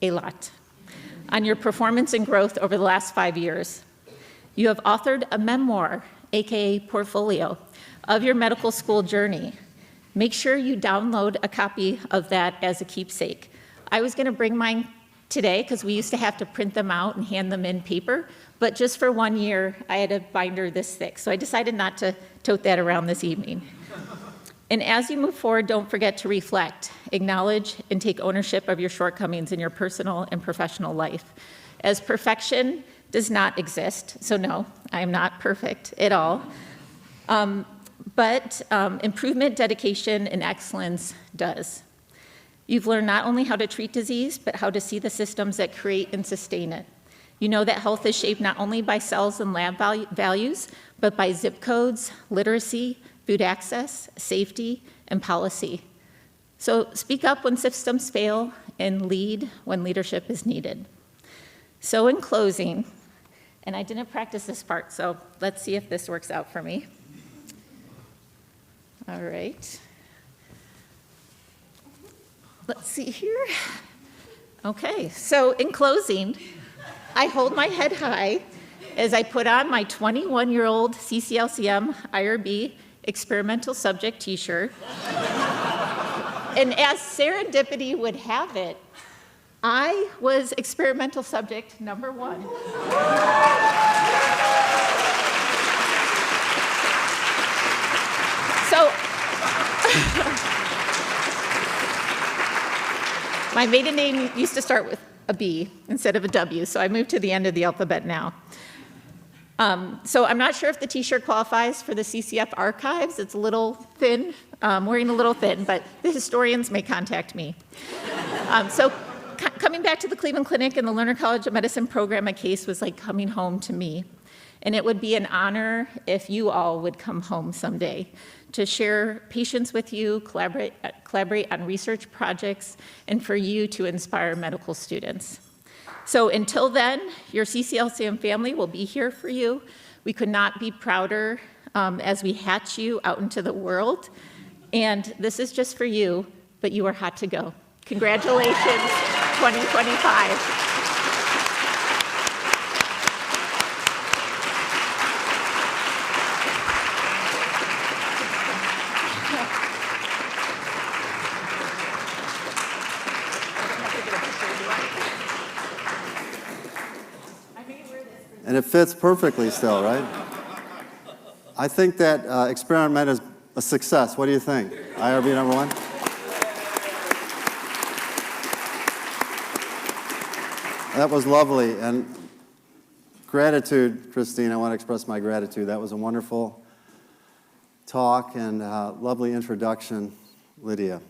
a lot on your performance and growth over the last 5 years. You have authored a memoir, AKA portfolio, of your medical school journey. Make sure you download a copy of that as a keepsake. I was gonna bring mine today because we used to have to print them out and hand them in paper, but just for 1 year, I had a binder this thick, so I decided not to tote that around this evening. And as you move forward, don't forget to reflect, acknowledge, and take ownership of your shortcomings in your personal and professional life. As perfection does not exist, so no, I am not perfect at all, but improvement, dedication, and excellence does. You've learned not only how to treat disease, but how to see the systems that create and sustain it. You know that health is shaped not only by cells and lab values, but by zip codes, literacy, food access, safety, and policy. So speak up when systems fail and lead when leadership is needed. So in closing, and I didn't practice this part, so let's see if this works out for me. All right. Let's see here. Okay, so in closing, I hold my head high as I put on my 21-year-old CCLCM IRB experimental subject t-shirt. And as serendipity would have it, I was experimental subject number 1. So, my maiden name used to start with a B instead of a W, so I moved to the end of the alphabet now. So I'm not sure if the t-shirt qualifies for the CCF archives. It's a little thin, wearing a little thin, but the historians may contact me. So coming back to the Cleveland Clinic and the Lerner College of Medicine program at Case was like coming home to me. And it would be an honor if you all would come home someday to share patients with you, collaborate on research projects, and for you to inspire medical students. So until then, your CCLCM family will be here for you. We could not be prouder as we hatch you out into the world. And this is just for you, but you are hot to go. Congratulations, 2025. And it fits perfectly still, right? I think that experiment is a success. What do you think? IRB number 1? That was lovely. And gratitude, Christine, I want to express my gratitude. That was a wonderful talk and lovely introduction, Lydia.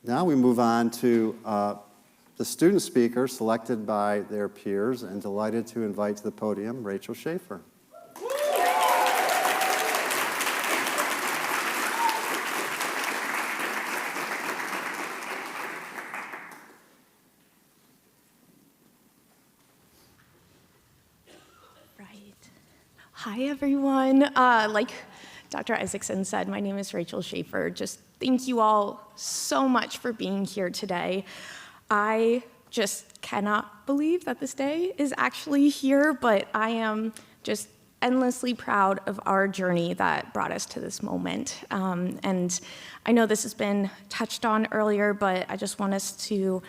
Now we move on to the student speaker selected by their peers, and delighted to invite to the podium Rachel Schaefer. Hi, everyone. Like Dr. Isaacson said, my name is Rachel Schaefer. Just thank you all so much for being here today. I just cannot believe that this day is actually here, but I am just endlessly proud of our journey that brought us to this moment. And I know this has been touched on earlier, but I just want us to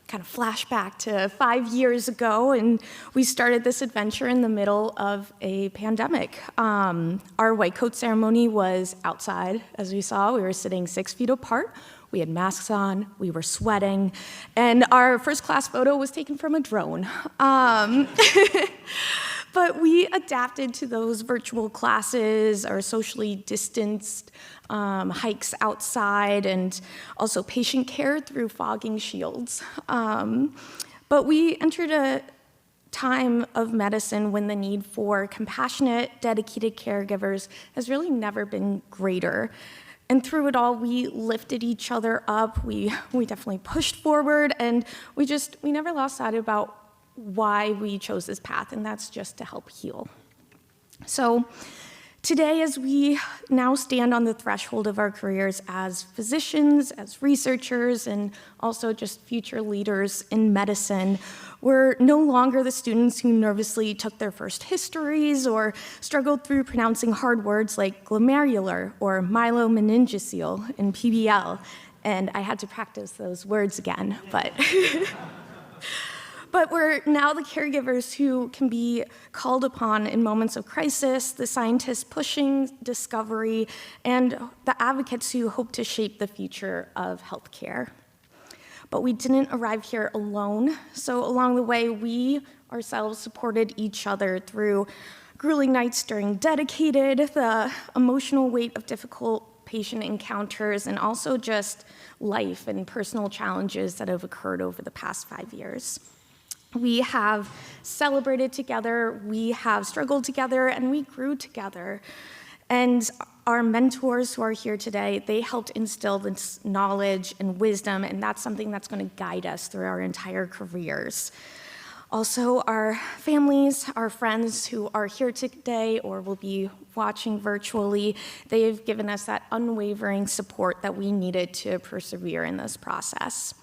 kind of flash back to 5 years ago, and we started this adventure in the middle of a pandemic. Our white coat ceremony was outside, as we saw. We were sitting 6 feet apart. We had masks on, we were sweating, and our first class photo was taken from a drone. But we adapted to those virtual classes, our socially distanced hikes outside, and also patient care through fogging shields. But we entered a time of medicine when the need for compassionate, dedicated caregivers has really never been greater. And through it all, we lifted each other up, we definitely pushed forward, and we never lost sight about why we chose this path, and that's just to help heal. So today, as we now stand on the threshold of our careers as physicians, as researchers, and also just future leaders in medicine, we're no longer the students who nervously took their first histories or struggled through pronouncing hard words like glomerular or myelomeningocele in PBL, and I had to practice those words again, but But we're now the caregivers who can be called upon in moments of crisis, the scientists pushing discovery, and the advocates who hope to shape the future of healthcare. But we didn't arrive here alone, so along the way, we ourselves supported each other through grueling nights during dedicated, the emotional weight of difficult patient encounters, and also just life and personal challenges that have occurred over the past 5 years. We have celebrated together, we have struggled together, and we grew together. And our mentors who are here today, they helped instill this knowledge and wisdom, and that's something that's going to guide us through our entire careers. Also, our families, our friends who are here today or will be watching virtually, they've given us that unwavering support that we needed to persevere in this process.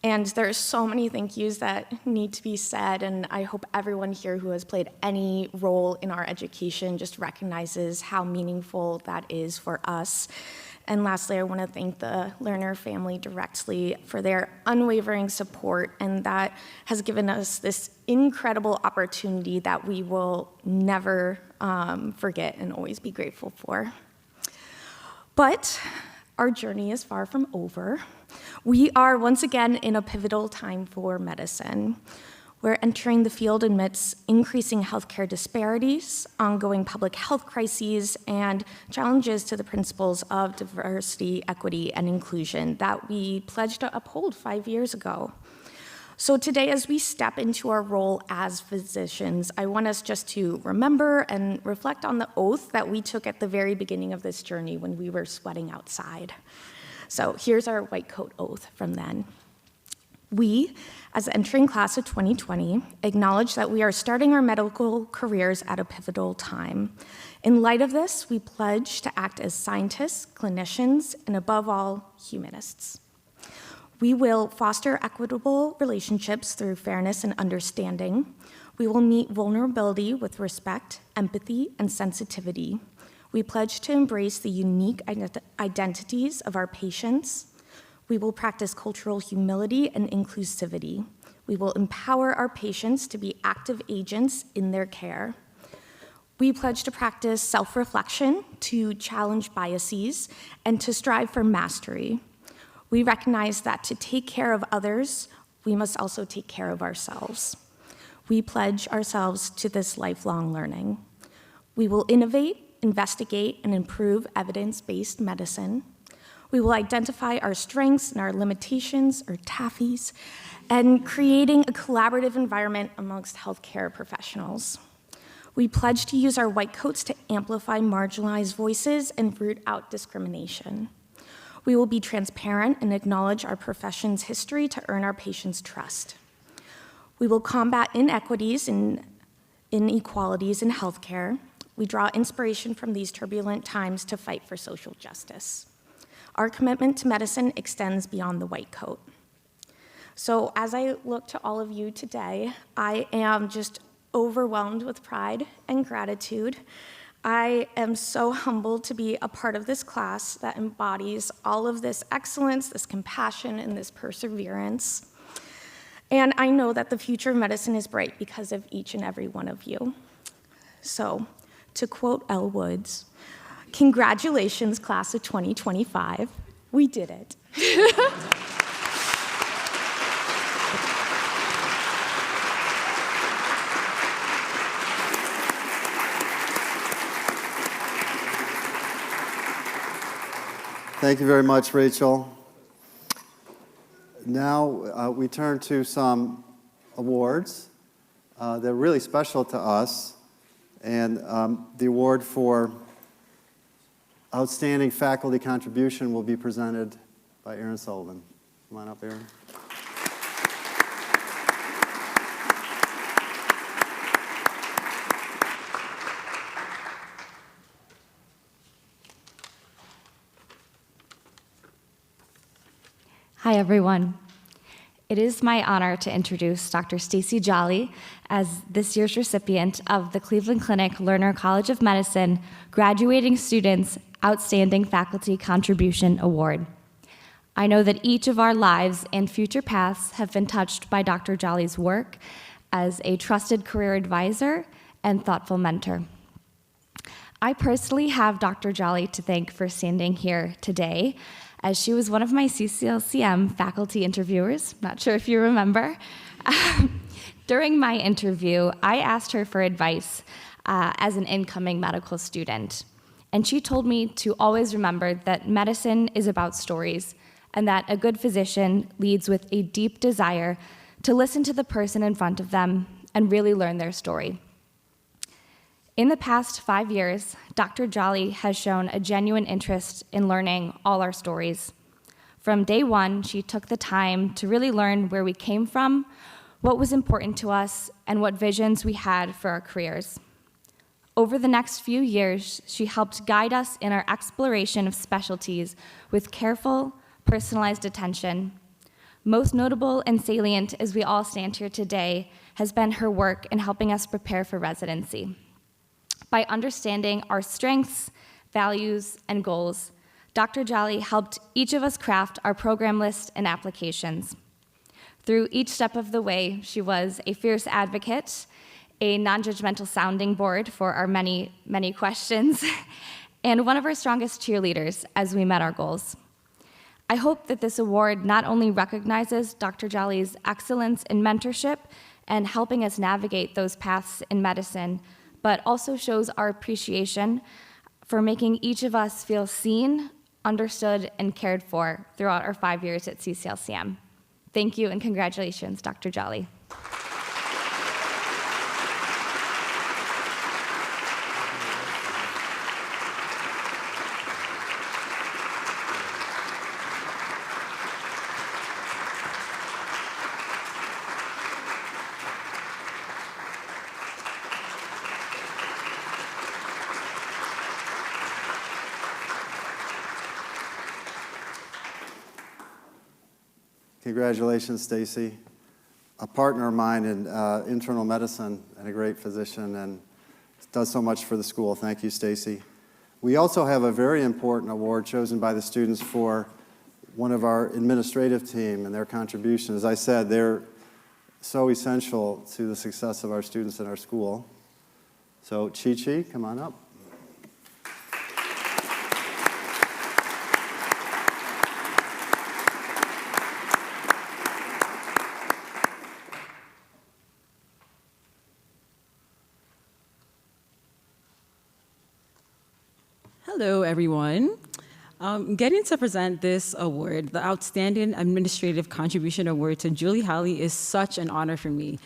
And there's so many thank yous that need to be said, and I hope everyone here who has played any role in our education just recognizes how meaningful that is for us. And lastly, I want to thank the Lerner family directly for their unwavering support, and that has given us this incredible opportunity that we will never forget and always be grateful for. But our journey is far from over. We are once again in a pivotal time for medicine. We're entering the field amidst increasing healthcare disparities, ongoing public health crises, and challenges to the principles of diversity, equity, and inclusion that we pledged to uphold 5 years ago. So today, as we step into our role as physicians, I want us just to remember and reflect on the oath that we took at the very beginning of this journey when we were sweating outside. So here's our white coat oath from then. We, as the entering class of 2020, acknowledge that we are starting our medical careers at a pivotal time. In light of this, we pledge to act as scientists, clinicians, and above all, humanists. We will foster equitable relationships through fairness and understanding. We will meet vulnerability with respect, empathy, and sensitivity. We pledge to embrace the unique identities of our patients. We will practice cultural humility and inclusivity. We will empower our patients to be active agents in their care. We pledge to practice self-reflection, to challenge biases, and to strive for mastery. We recognize that to take care of others, we must also take care of ourselves. We pledge ourselves to this lifelong learning. We will innovate, investigate, and improve evidence-based medicine. We will identify our strengths and our limitations, or TAFIs, and creating a collaborative environment amongst healthcare professionals. We pledge to use our white coats to amplify marginalized voices and root out discrimination. We will be transparent and acknowledge our profession's history to earn our patients' trust. We will combat inequities and inequalities in healthcare. We draw inspiration from these turbulent times to fight for social justice. Our commitment to medicine extends beyond the white coat. So as I look to all of you today, I am just overwhelmed with pride and gratitude. I am so humbled to be a part of this class that embodies all of this excellence, this compassion, and this perseverance. And I know that the future of medicine is bright because of each and every one of you. So, to quote Elle Woods, congratulations, class of 2025. We did it. Thank you very much, Rachel. Now we turn to some awards. They're really special to us. And the award for Outstanding Faculty Contribution will be presented by Aaron Sullivan. Come on up, Aaron. Hi, everyone. It is my honor to introduce Dr. Stacy Jolly as this year's recipient of the Cleveland Clinic Lerner College of Medicine Graduating Students Outstanding Faculty Contribution Award. I know that each of our lives and future paths have been touched by Dr. Jolly's work as a trusted career advisor and thoughtful mentor. I personally have Dr. Jolly to thank for standing here today, as she was one of my CCLCM faculty interviewers. Not sure if you remember. During my interview, I asked her for advice as an incoming medical student. And she told me to always remember that medicine is about stories, and that a good physician leads with a deep desire to listen to the person in front of them and really learn their story. In the past 5 years, Dr. Jolly has shown a genuine interest in learning all our stories. From day one, she took the time to really learn where we came from, what was important to us, and what visions we had for our careers. Over the next few years, she helped guide us in our exploration of specialties with careful, personalized attention. Most notable and salient as we all stand here today has been her work in helping us prepare for residency. By understanding our strengths, values, and goals, Dr. Jolly helped each of us craft our program list and applications. Through each step of the way, she was a fierce advocate, a non-judgmental sounding board for our many, many questions, and one of our strongest cheerleaders as we met our goals. I hope that this award not only recognizes Dr. Jolly's excellence in mentorship and helping us navigate those paths in medicine, but also shows our appreciation for making each of us feel seen, understood, and cared for throughout our 5 years at CCLCM. Thank you and congratulations, Dr. Jolly. Congratulations, Stacy. A partner of mine in internal medicine and a great physician, and does so much for the school. Thank you, Stacy. We also have a very important award chosen by the students for one of our administrative team and their contribution. As I said, they're so essential to the success of our students in our school. So, Chi-Chi, come on up. Hello, everyone. Getting to present this award, the Outstanding Administrative Contribution Award to Julie Halley, is such an honor for me.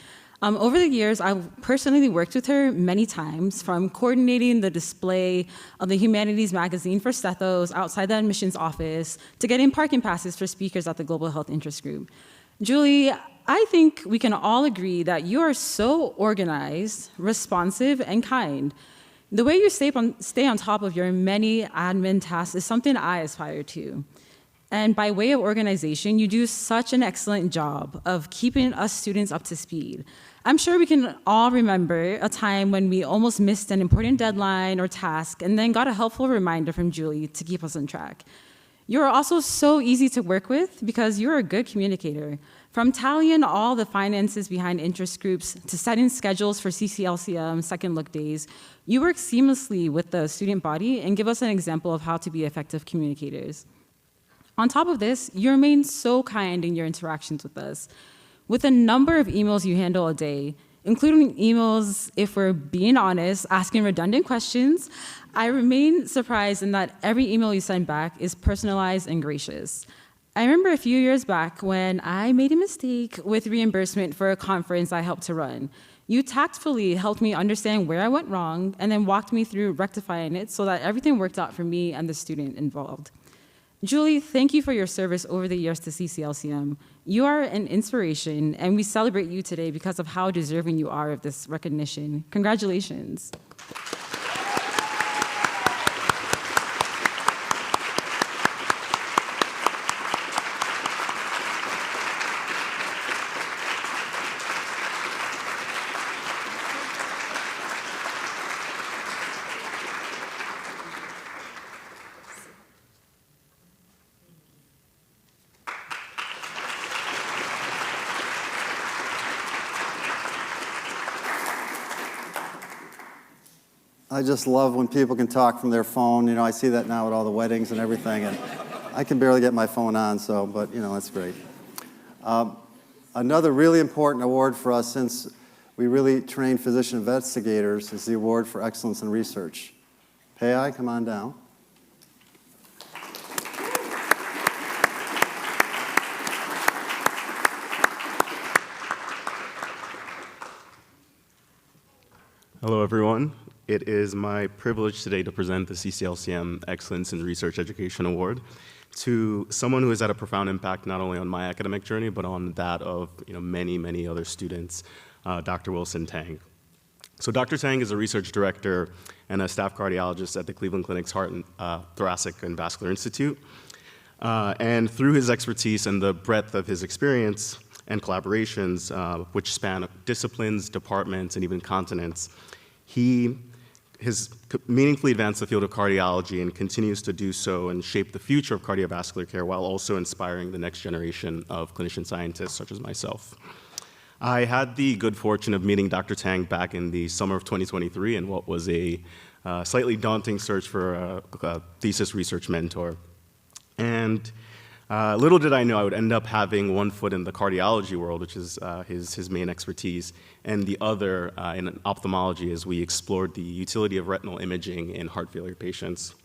Over the years, I've personally worked with her many times, from coordinating the display of the Humanities magazine for Stethos outside the admissions office to getting parking passes for speakers at the Global Health Interest Group. Julie, I think we can all agree that you are so organized, responsive, and kind. The way you stay on top of your many admin tasks is something I aspire to. And by way of organization, you do such an excellent job of keeping us students up to speed. I'm sure we can all remember a time when we almost missed an important deadline or task and then got a helpful reminder from Julie to keep us on track. You're also so easy to work with because you're a good communicator. From tallying all the finances behind interest groups to setting schedules for CCLCM second look days, you work seamlessly with the student body and give us an example of how to be effective communicators. On top of this, you remain so kind in your interactions with us. With the number of emails you handle a day, including emails, if we're being honest, asking redundant questions, I remain surprised in that every email you send back is personalized and gracious. I remember a few years back when I made a mistake with reimbursement for a conference I helped to run. You tactfully helped me understand where I went wrong and then walked me through rectifying it so that everything worked out for me and the student involved. Julie, thank you for your service over the years to CCLCM. You are an inspiration, and we celebrate you today because of how deserving you are of this recognition. Congratulations. I just love when people can talk from their phone. You know, I see that now at all the weddings and everything, and I can barely get my phone on, so, but, you know, that's great. Another really important award for us, since we really train physician investigators, is the Award for Excellence in Research. Pei, come on down. Hello, everyone. It is my privilege today to present the CCLCM Excellence in Research Education Award to someone who has had a profound impact not only on my academic journey, but on that of many, many other students, Dr. Wilson Tang. So Dr. Tang is a research director and a staff cardiologist at the Cleveland Clinic's Heart and Thoracic and Vascular Institute. And through his expertise and the breadth of his experience and collaborations, which span disciplines, departments, and even continents, he has meaningfully advanced the field of cardiology and continues to do so and shape the future of cardiovascular care while also inspiring the next generation of clinician scientists such as myself. I had the good fortune of meeting Dr. Tang back in the summer of 2023 in what was a slightly daunting search for a thesis research mentor. And little did I know I would end up having one foot in the cardiology world, which is his main expertise, and the other in ophthalmology as we explored the utility of retinal imaging in heart failure patients.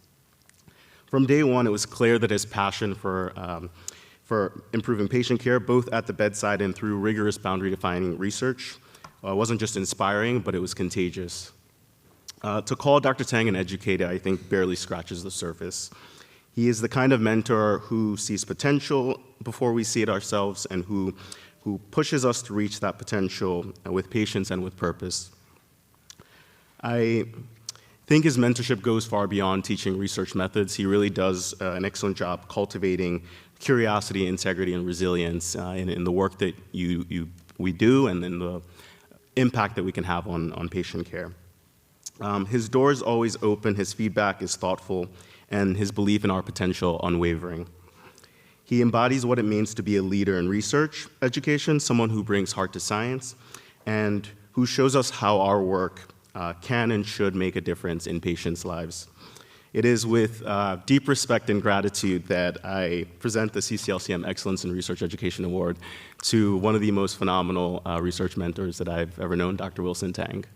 From day one, it was clear that his passion for improving patient care, both at the bedside and through rigorous boundary-defining research, wasn't just inspiring, but it was contagious. To call Dr. Tang an educator, I think, barely scratches the surface. He is the kind of mentor who sees potential before we see it ourselves and who pushes us to reach that potential with patience and with purpose. I think his mentorship goes far beyond teaching research methods. He really does an excellent job cultivating curiosity, integrity, and resilience in the work that we do and in the impact that we can have on patient care. His door is always open, his feedback is thoughtful, and his belief in our potential unwavering. He embodies what it means to be a leader in research education, someone who brings heart to science, and who shows us how our work can and should make a difference in patients' lives. It is with deep respect and gratitude that I present the CCLCM Excellence in Research Education Award to one of the most phenomenal research mentors that I've ever known, Dr. Wilson Tang.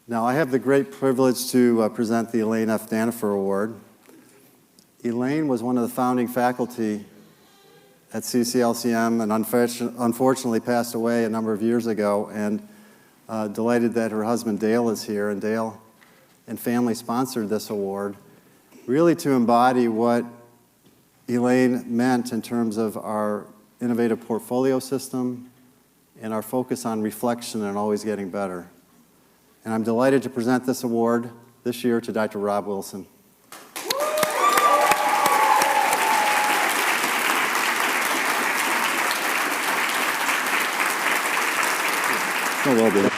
Now, I have the great privilege to present the Elaine F. Danifer Award. Elaine was one of the founding faculty at CCLCM and unfortunately passed away a number of years ago, and delighted that her husband Dale is here, and Dale and family sponsored this award, really to embody what Elaine meant in terms of our innovative portfolio system and our focus on reflection and always getting better. And I'm delighted to present this award this year to Dr. Rob Wilson. So well done.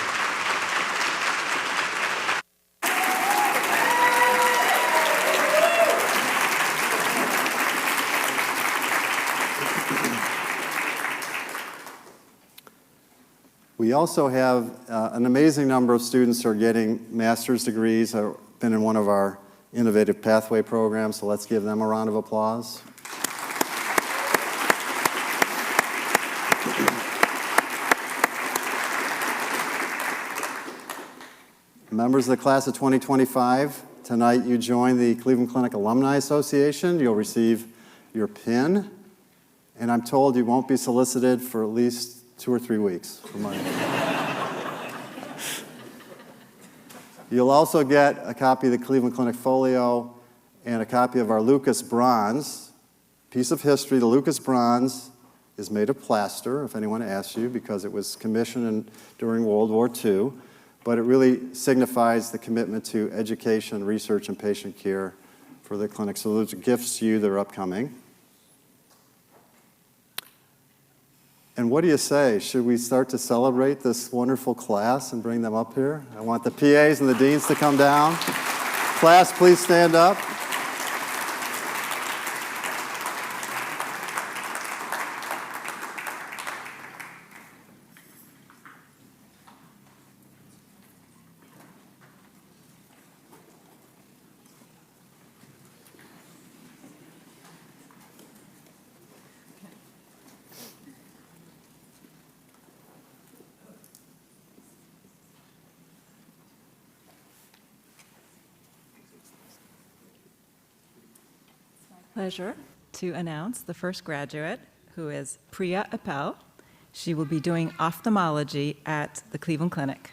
We also have an amazing number of students who are getting master's degrees, have been in one of our innovative pathway programs, so let's give them a round of applause. Members of the class of 2025, tonight you join the Cleveland Clinic Alumni Association. You'll receive your pin, and I'm told you won't be solicited for at least 2 or 3 weeks for money. You'll also get a copy of the Cleveland Clinic Folio and a copy of our Lucas Bronze. Piece of history, the Lucas Bronze is made of plaster, if anyone asks you, because it was commissioned during World War II, but it really signifies the commitment to education, research, and patient care for the clinic. So those are gifts to you that are upcoming. And what do you say? Should we start to celebrate this wonderful class and bring them up here? I want the PAs and the deans to come down. Class, please stand up. Pleasure to announce the first graduate, who is Priya Appel. She will be doing ophthalmology at the Cleveland Clinic.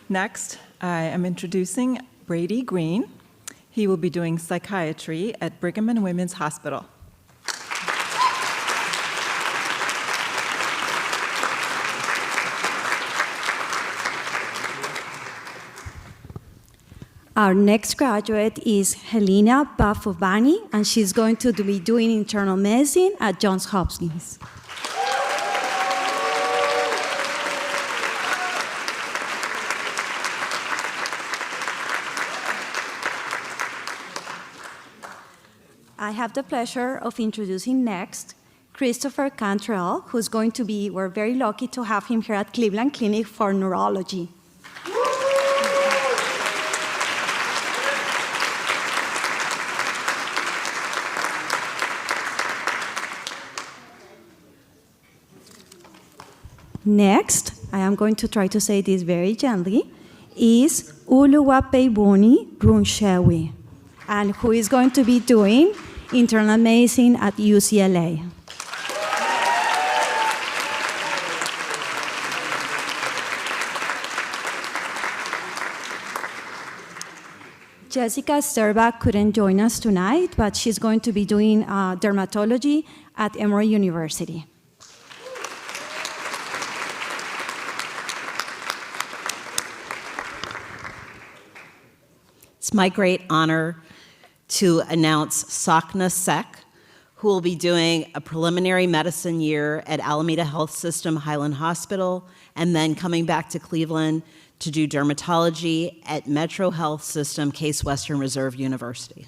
Next, I am introducing Brady Green. He will be doing psychiatry at Brigham and Women's Hospital. Our next graduate is Helena Bafovani, and she's going to be doing internal medicine at Johns Hopkins. I have the pleasure of introducing next Christopher Cantrell, who's going to be, we're very lucky to have him here at Cleveland Clinic for neurology. Next, I am going to try to say this very gently, is Uluwapebuni Brunshewi, and who is going to be doing internal medicine at UCLA. Jessica Sterba couldn't join us tonight, but she's going to be doing dermatology at Emory University. It's my great honor to announce Sakna Sek, who will be doing a preliminary medicine year at Alameda Health System Highland Hospital, and then coming back to Cleveland to do dermatology at Metro Health System Case Western Reserve University.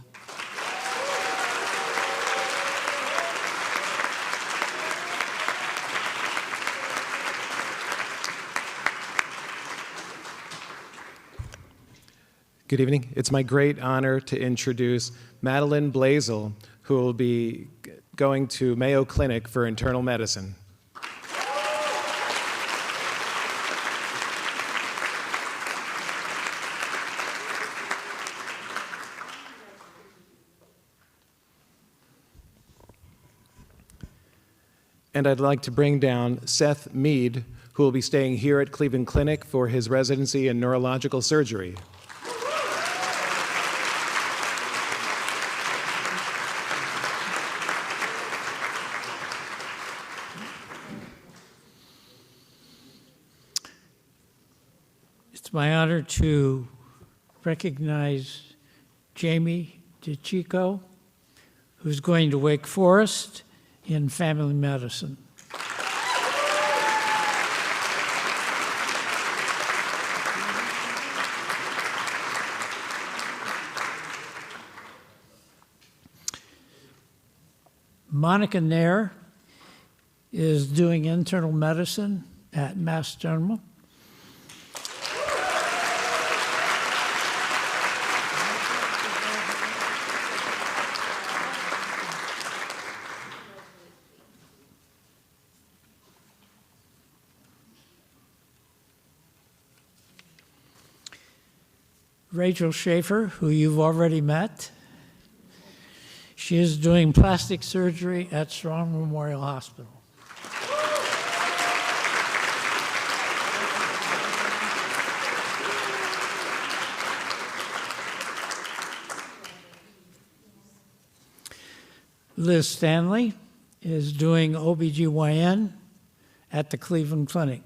Good evening. It's my great honor to introduce Madeline Blazel, who will be going to Mayo Clinic for internal medicine. And I'd like to bring down Seth Mead, who will be staying here at Cleveland Clinic for his residency in neurological surgery. It's my honor to recognize Jamie DeChico, who's going to Wake Forest in family medicine. Monica Nair is doing internal medicine at Mass General. Rachel Schaefer, who you've already met. She is doing plastic surgery at Strong Memorial Hospital. Liz Stanley is doing OBGYN at the Cleveland Clinic.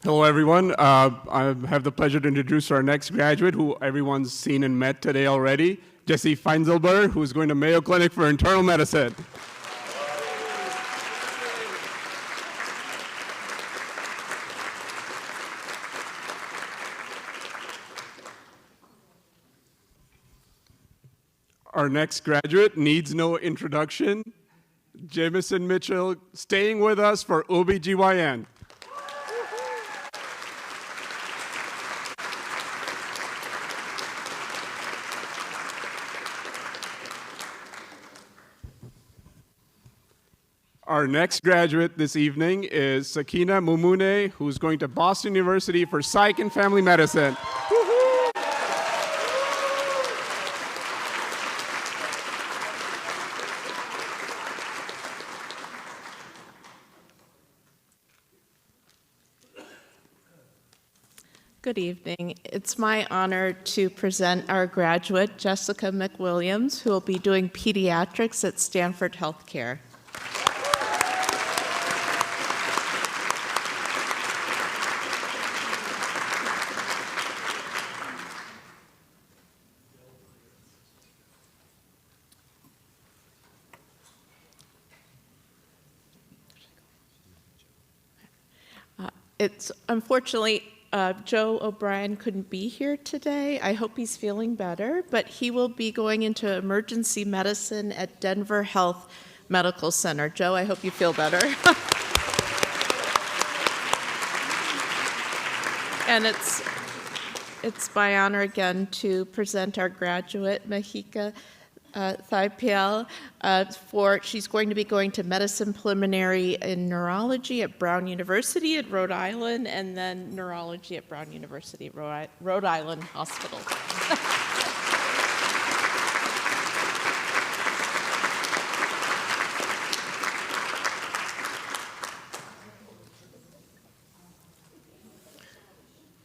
Hello, everyone. I have the pleasure to introduce our next graduate, who everyone's seen and met today already, Jesse Feinzelberg, who's going to Mayo Clinic for internal medicine. Our next graduate needs no introduction, Jamison Mitchell, staying with us for OBGYN. Our next graduate this evening is Sakina Mumune, who's going to Boston University for Psych and Family Medicine. Good evening. It's my honor to present our graduate, Jessica McWilliams, who will be doing pediatrics at Stanford Healthcare. It's unfortunately, Joe O'Brien couldn't be here today. I hope he's feeling better, but he will be going into emergency medicine at Denver Health Medical Center. Joe, I hope you feel better. And it's my honor again to present our graduate, Mahika Thaipiel, she's going to be going to medicine preliminary in neurology at Brown University at Rhode Island, and then neurology at Brown University, Rhode Island Hospital.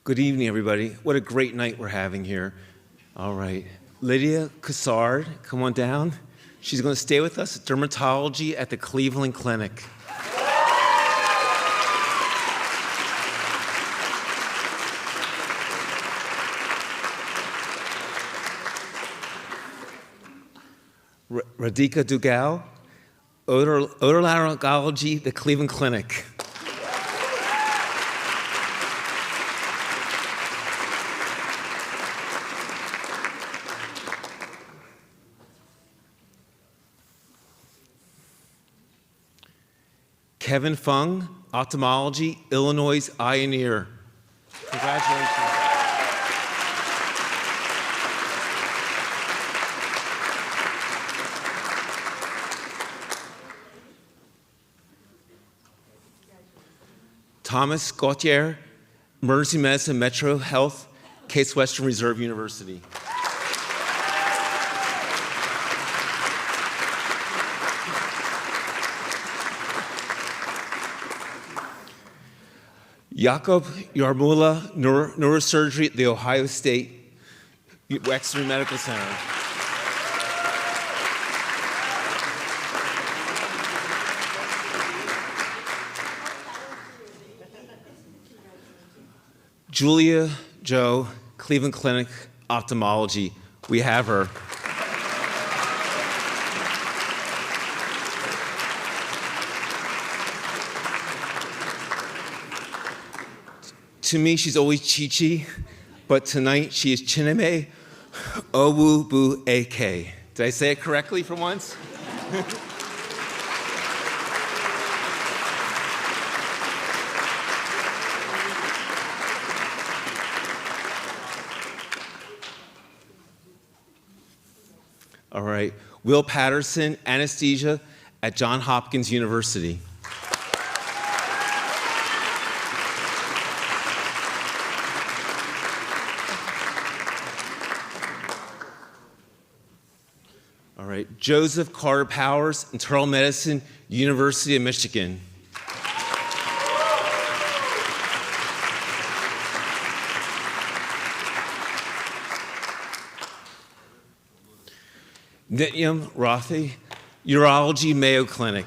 Good evening, everybody. What a great night we're having here. All right. Lydia Cassard, come on down. She's going to stay with us at dermatology at the Cleveland Clinic. Radhika Dugal, otolaryngology, the Cleveland Clinic. Kevin Fung, ophthalmology, Illinois eye and ear. Congratulations. Thomas Gautier, emergency medicine, Metro Health, Case Western Reserve University. Jakob Yarmula, neurosurgery at The Ohio State Wexner Medical Center. Julia Joe, Cleveland Clinic, ophthalmology. We have her. To me, she's always Chi-Chi, but tonight she is Chineme Owubu-Eke. Did I say it correctly for once? All right, Will Patterson, anesthesia at Johns Hopkins University. All right, Joseph Carter Powers, internal medicine, University of Michigan. Nityam Rathi, urology, Mayo Clinic.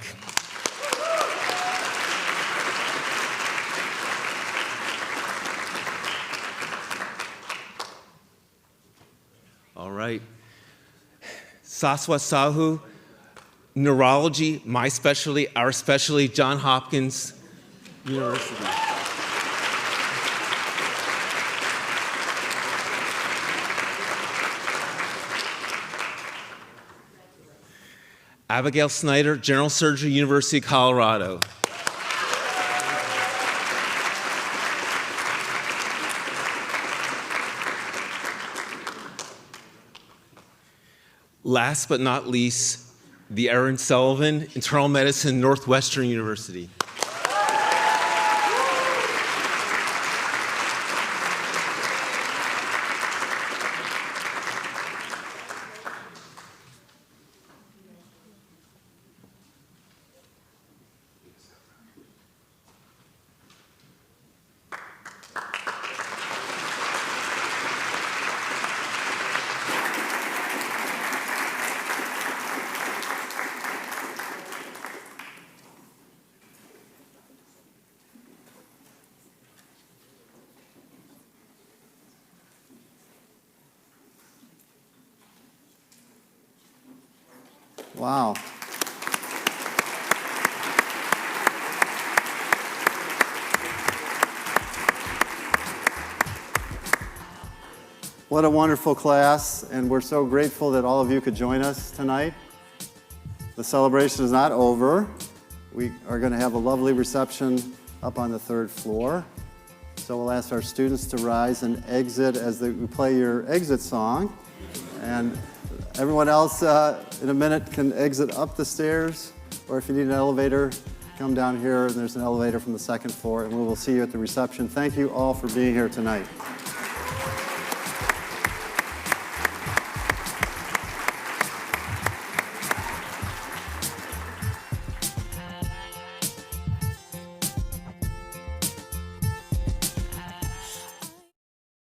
All right. Saswat Sahu, neurology, my specialty, our specialty, Johns Hopkins University. Abigail Snyder, general surgery, University of Colorado. Last but not least, the Erin Sullivan, internal medicine, Northwestern University. Wow. What a wonderful class, and we're so grateful that all of you could join us tonight. The celebration is not over. We are going to have a lovely reception up on the 3rd floor. So we'll ask our students to rise and exit as we play your exit song. And everyone else in a minute can exit up the stairs, or if you need an elevator, come down here and there's an elevator from the 2nd floor, and we will see you at the reception. Thank you all for being here tonight.